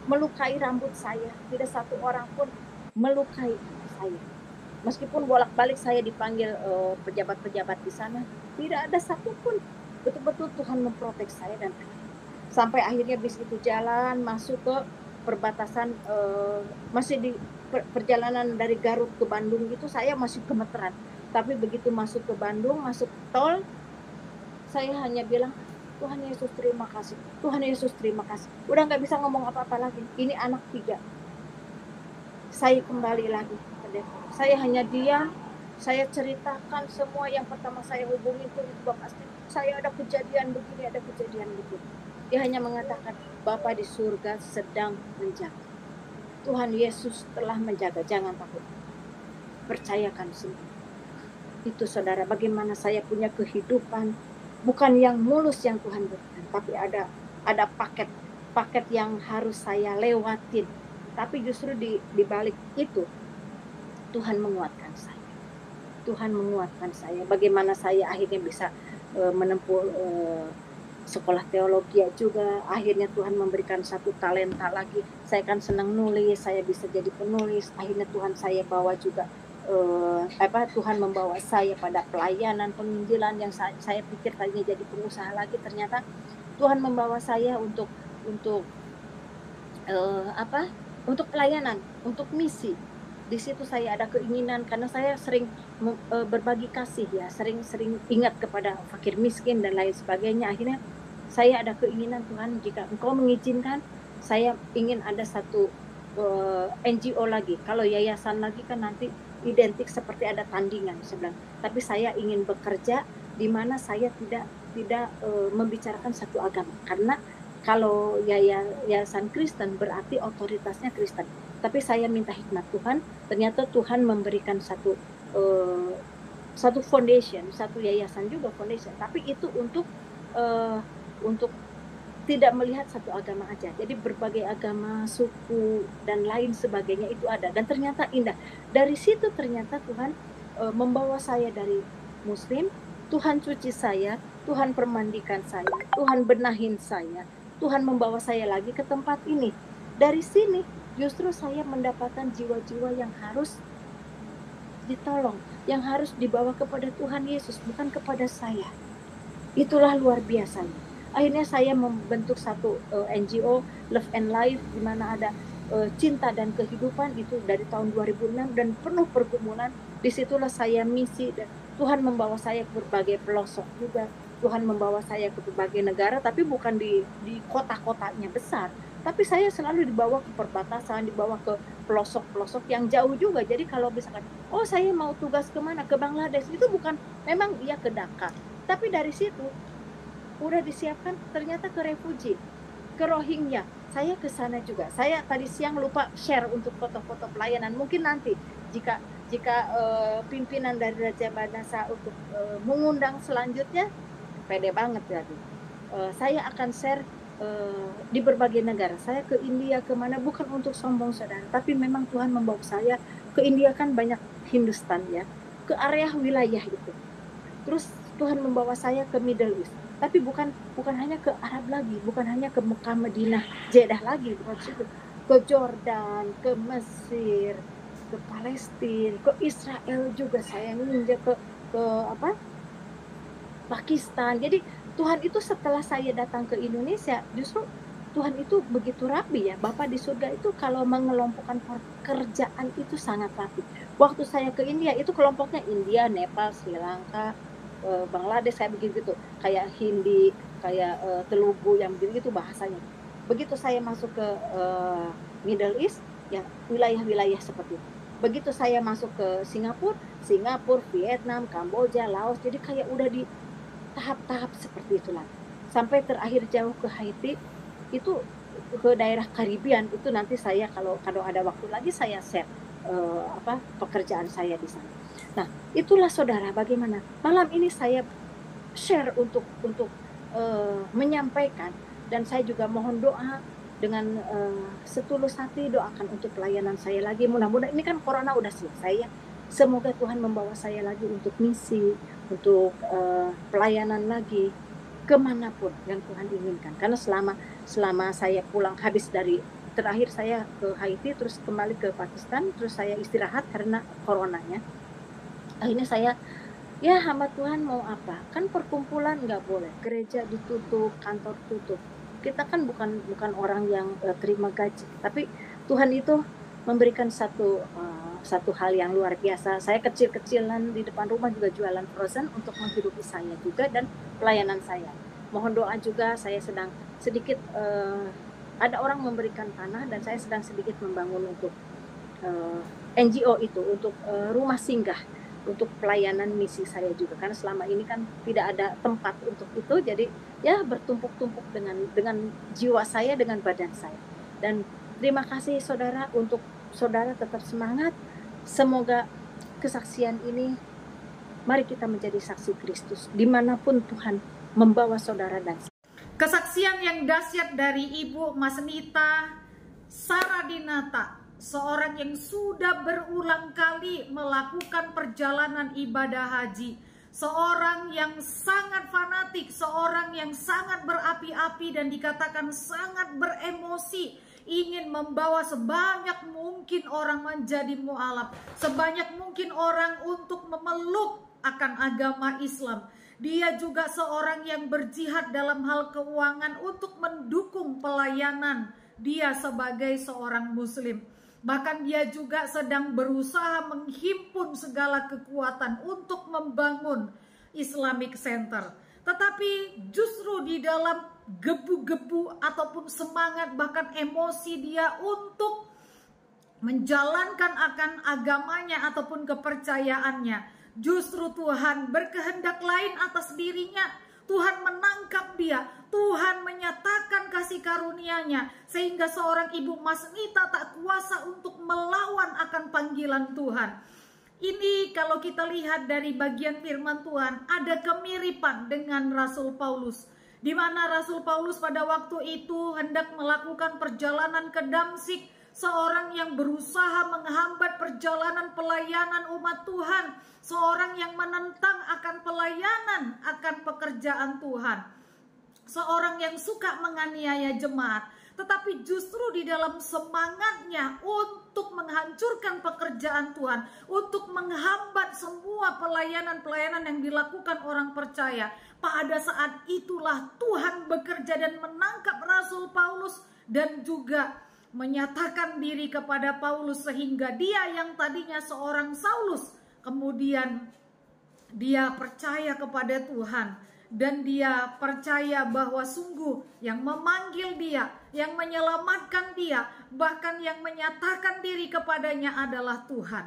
melukai rambut saya, tidak satu orang pun melukai saya. Meskipun bolak-balik saya dipanggil pejabat-pejabat di sana, tidak ada satupun. Betul-betul Tuhan memprotek saya, dan sampai akhirnya bis itu jalan masuk ke perbatasan, masih di perjalanan dari Garut ke Bandung itu saya masih gemeteran. Tapi begitu masuk ke Bandung, masuk tol, saya hanya bilang, Tuhan Yesus terima kasih, Tuhan Yesus terima kasih. Udah nggak bisa ngomong apa-apa lagi. Ini anak 3. Saya kembali lagi ke Depok. Saya hanya diam, saya ceritakan semua. Yang pertama saya hubungi itu Bapak, saya ada kejadian begini, ada kejadian begini. Dia hanya mengatakan, Bapa di surga sedang menjaga. Tuhan Yesus telah menjaga, jangan takut. Percayakan semua. Itu saudara, bagaimana saya punya kehidupan, bukan yang mulus yang Tuhan berikan, tapi ada paket yang harus saya lewatin. Tapi justru di balik itu, Tuhan menguatkan saya. Tuhan menguatkan saya. Bagaimana saya akhirnya bisa menempuh sekolah teologi juga. Akhirnya Tuhan memberikan satu talenta lagi. Saya kan senang nulis, saya bisa jadi penulis. Akhirnya Tuhan saya bawa juga, Tuhan membawa saya pada pelayanan penginjilan yang saya pikir tadinya jadi pengusaha lagi. Ternyata Tuhan membawa saya untuk pelayanan, untuk misi. Di situ saya ada keinginan, karena saya sering berbagi kasih ya, sering ingat kepada fakir miskin dan lain sebagainya. Akhirnya saya ada keinginan, Tuhan, jika Engkau mengizinkan, saya ingin ada satu NGO lagi. Kalau yayasan lagi kan nanti identik seperti ada tandingan sebenarnya. Tapi saya ingin bekerja di mana saya tidak membicarakan satu agama, karena kalau yayasan Kristen berarti otoritasnya Kristen. Tapi saya minta hikmat Tuhan, ternyata Tuhan memberikan satu foundation, satu yayasan juga foundation, tapi itu untuk tidak melihat satu agama aja. Jadi berbagai agama, suku dan lain sebagainya itu ada, dan ternyata indah. Dari situ ternyata Tuhan membawa saya dari Muslim, Tuhan cuci saya, Tuhan permandikan saya, Tuhan benahin saya, Tuhan membawa saya lagi ke tempat ini. Dari sini justru saya mendapatkan jiwa-jiwa yang harus ditolong, yang harus dibawa kepada Tuhan Yesus, bukan kepada saya. Itulah luar biasanya. Akhirnya saya membentuk satu NGO, Love and Life, di mana ada cinta dan kehidupan, itu dari tahun 2006, dan penuh pergumulan. Disitulah saya misi, dan Tuhan membawa saya ke berbagai pelosok juga. Tuhan membawa saya ke berbagai negara, tapi bukan di kota-kotanya besar. Tapi saya selalu dibawa ke perbatasan, dibawa ke pelosok-pelosok yang jauh juga. Jadi kalau misalkan, saya mau tugas kemana? Ke Bangladesh. Itu bukan, memang iya ke Dhaka. Tapi dari situ, udah disiapkan ternyata ke refugee, ke Rohingya. Saya ke sana juga. Saya tadi siang lupa share untuk foto-foto pelayanan. Mungkin nanti, jika jika pimpinan dari Raja Banasa untuk mengundang selanjutnya, pede banget jadi. Saya akan share di berbagai negara. Saya ke India, kemana, bukan untuk sombong saudara, tapi memang Tuhan membawa saya ke India, kan banyak Hindustan ya, ke area wilayah itu. Terus Tuhan membawa saya ke Middle East, tapi bukan hanya ke Arab lagi, bukan hanya ke Mekah, Madinah, Jeddah lagi, bukan situ. Ke Jordan, ke Mesir, ke Palestina, ke Israel juga saya ninja, ke apa? Pakistan. Jadi Tuhan itu setelah saya datang ke Indonesia, justru Tuhan itu begitu rapi ya. Bapak di surga itu kalau mengelompokkan pekerjaan itu sangat rapi. Waktu saya ke India itu kelompoknya India, Nepal, Sri Lanka, Bangladesh, kayak begitu, kayak Hindi, kayak Telugu, yang begitu bahasanya. Begitu saya masuk ke Middle East, ya wilayah-wilayah seperti itu. Begitu saya masuk ke Singapura, Vietnam, Kamboja, Laos, jadi kayak udah di tahap-tahap seperti itulah. Sampai terakhir jauh ke Haiti, itu ke daerah Karibian, itu nanti saya kalau ada waktu lagi saya share pekerjaan saya di sana. Nah, itulah saudara bagaimana malam ini saya share untuk menyampaikan, dan saya juga mohon doa dengan setulus hati, doakan untuk pelayanan saya lagi. Mudah-mudahan ini kan corona udah selesai ya. Semoga Tuhan membawa saya lagi untuk misi, untuk pelayanan lagi kemanapun yang Tuhan inginkan. Karena selama saya pulang habis dari terakhir saya ke Haiti, terus kembali ke Pakistan, terus saya istirahat karena coronanya. Akhirnya saya, ya hamba Tuhan mau apa? Kan perkumpulan nggak boleh, gereja ditutup, kantor tutup. Kita kan bukan orang yang terima gaji, tapi Tuhan itu memberikan satu hal yang luar biasa. Saya kecil-kecilan di depan rumah juga jualan frozen untuk menghidupi saya juga dan pelayanan saya. Mohon doa juga, saya sedang sedikit ada orang memberikan tanah dan saya sedang sedikit membangun untuk NGO itu, untuk rumah singgah, untuk pelayanan misi saya juga, karena selama ini kan tidak ada tempat untuk itu, jadi ya bertumpuk-tumpuk dengan jiwa saya, dengan badan saya. Dan terima kasih saudara, untuk saudara tetap semangat. Semoga kesaksian ini, mari kita menjadi saksi Kristus dimanapun Tuhan membawa saudara. Dan kesaksian yang dahsyat dari Ibu Mas Nita Saradinata, seorang yang sudah berulang kali melakukan perjalanan ibadah haji, seorang yang sangat fanatik, seorang yang sangat berapi-api dan dikatakan sangat beremosi, ingin membawa sebanyak mungkin orang menjadi mu'alaf, sebanyak mungkin orang untuk memeluk akan agama Islam. Dia juga seorang yang berjihad dalam hal keuangan untuk mendukung pelayanan dia sebagai seorang muslim. Bahkan dia juga sedang berusaha menghimpun segala kekuatan untuk membangun Islamic Center. Tetapi justru di dalam gebu-gebu ataupun semangat, bahkan emosi dia untuk menjalankan akan agamanya ataupun kepercayaannya, justru Tuhan berkehendak lain atas dirinya. Tuhan menangkap dia, Tuhan menyatakan kasih karunia-Nya, sehingga seorang Ibu Mas Nita tak kuasa untuk melawan akan panggilan Tuhan. Ini kalau kita lihat dari bagian firman Tuhan, ada kemiripan dengan Rasul Paulus, di mana Rasul Paulus pada waktu itu hendak melakukan perjalanan ke Damsyik, seorang yang berusaha menghambat perjalanan pelayanan umat Tuhan, seorang yang menentang akan pelayanan, akan pekerjaan Tuhan, seorang yang suka menganiaya jemaat. Tetapi justru di dalam semangatnya untuk menghancurkan pekerjaan Tuhan, untuk menghambat semua pelayanan-pelayanan yang dilakukan orang percaya, pada saat itulah Tuhan bekerja dan menangkap Rasul Paulus dan juga menyatakan diri kepada Paulus, sehingga dia yang tadinya seorang Saulus, kemudian dia percaya kepada Tuhan, dan dia percaya bahwa sungguh yang memanggil dia, yang menyelamatkan dia, bahkan yang menyatakan diri kepadanya adalah Tuhan.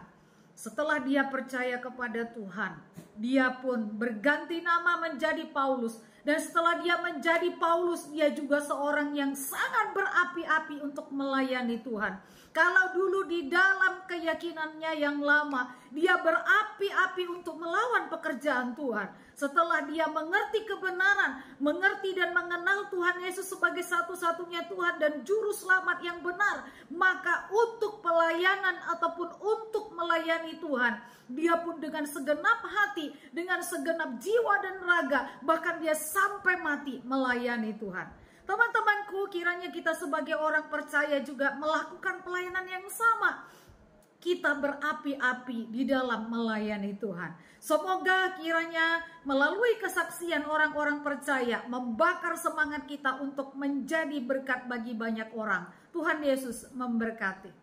Setelah dia percaya kepada Tuhan, dia pun berganti nama menjadi Paulus, Dan setelah dia menjadi Paulus, dia juga seorang yang sangat berapi-api untuk melayani Tuhan. Kalau dulu di dalam keyakinannya yang lama, dia berapi-api untuk melawan pekerjaan Tuhan. Setelah dia mengerti kebenaran, mengerti dan mengenal Tuhan Yesus sebagai satu-satunya Tuhan dan Juru Selamat yang benar, maka untuk pelayanan ataupun untuk melayani Tuhan, dia pun dengan segenap hati, dengan segenap jiwa dan raga, bahkan dia sampai mati melayani Tuhan. Teman-temanku, kiranya kita sebagai orang percaya juga melakukan pelayanan yang sama. Kita berapi-api di dalam melayani Tuhan. Semoga kiranya melalui kesaksian orang-orang percaya membakar semangat kita untuk menjadi berkat bagi banyak orang. Tuhan Yesus memberkati.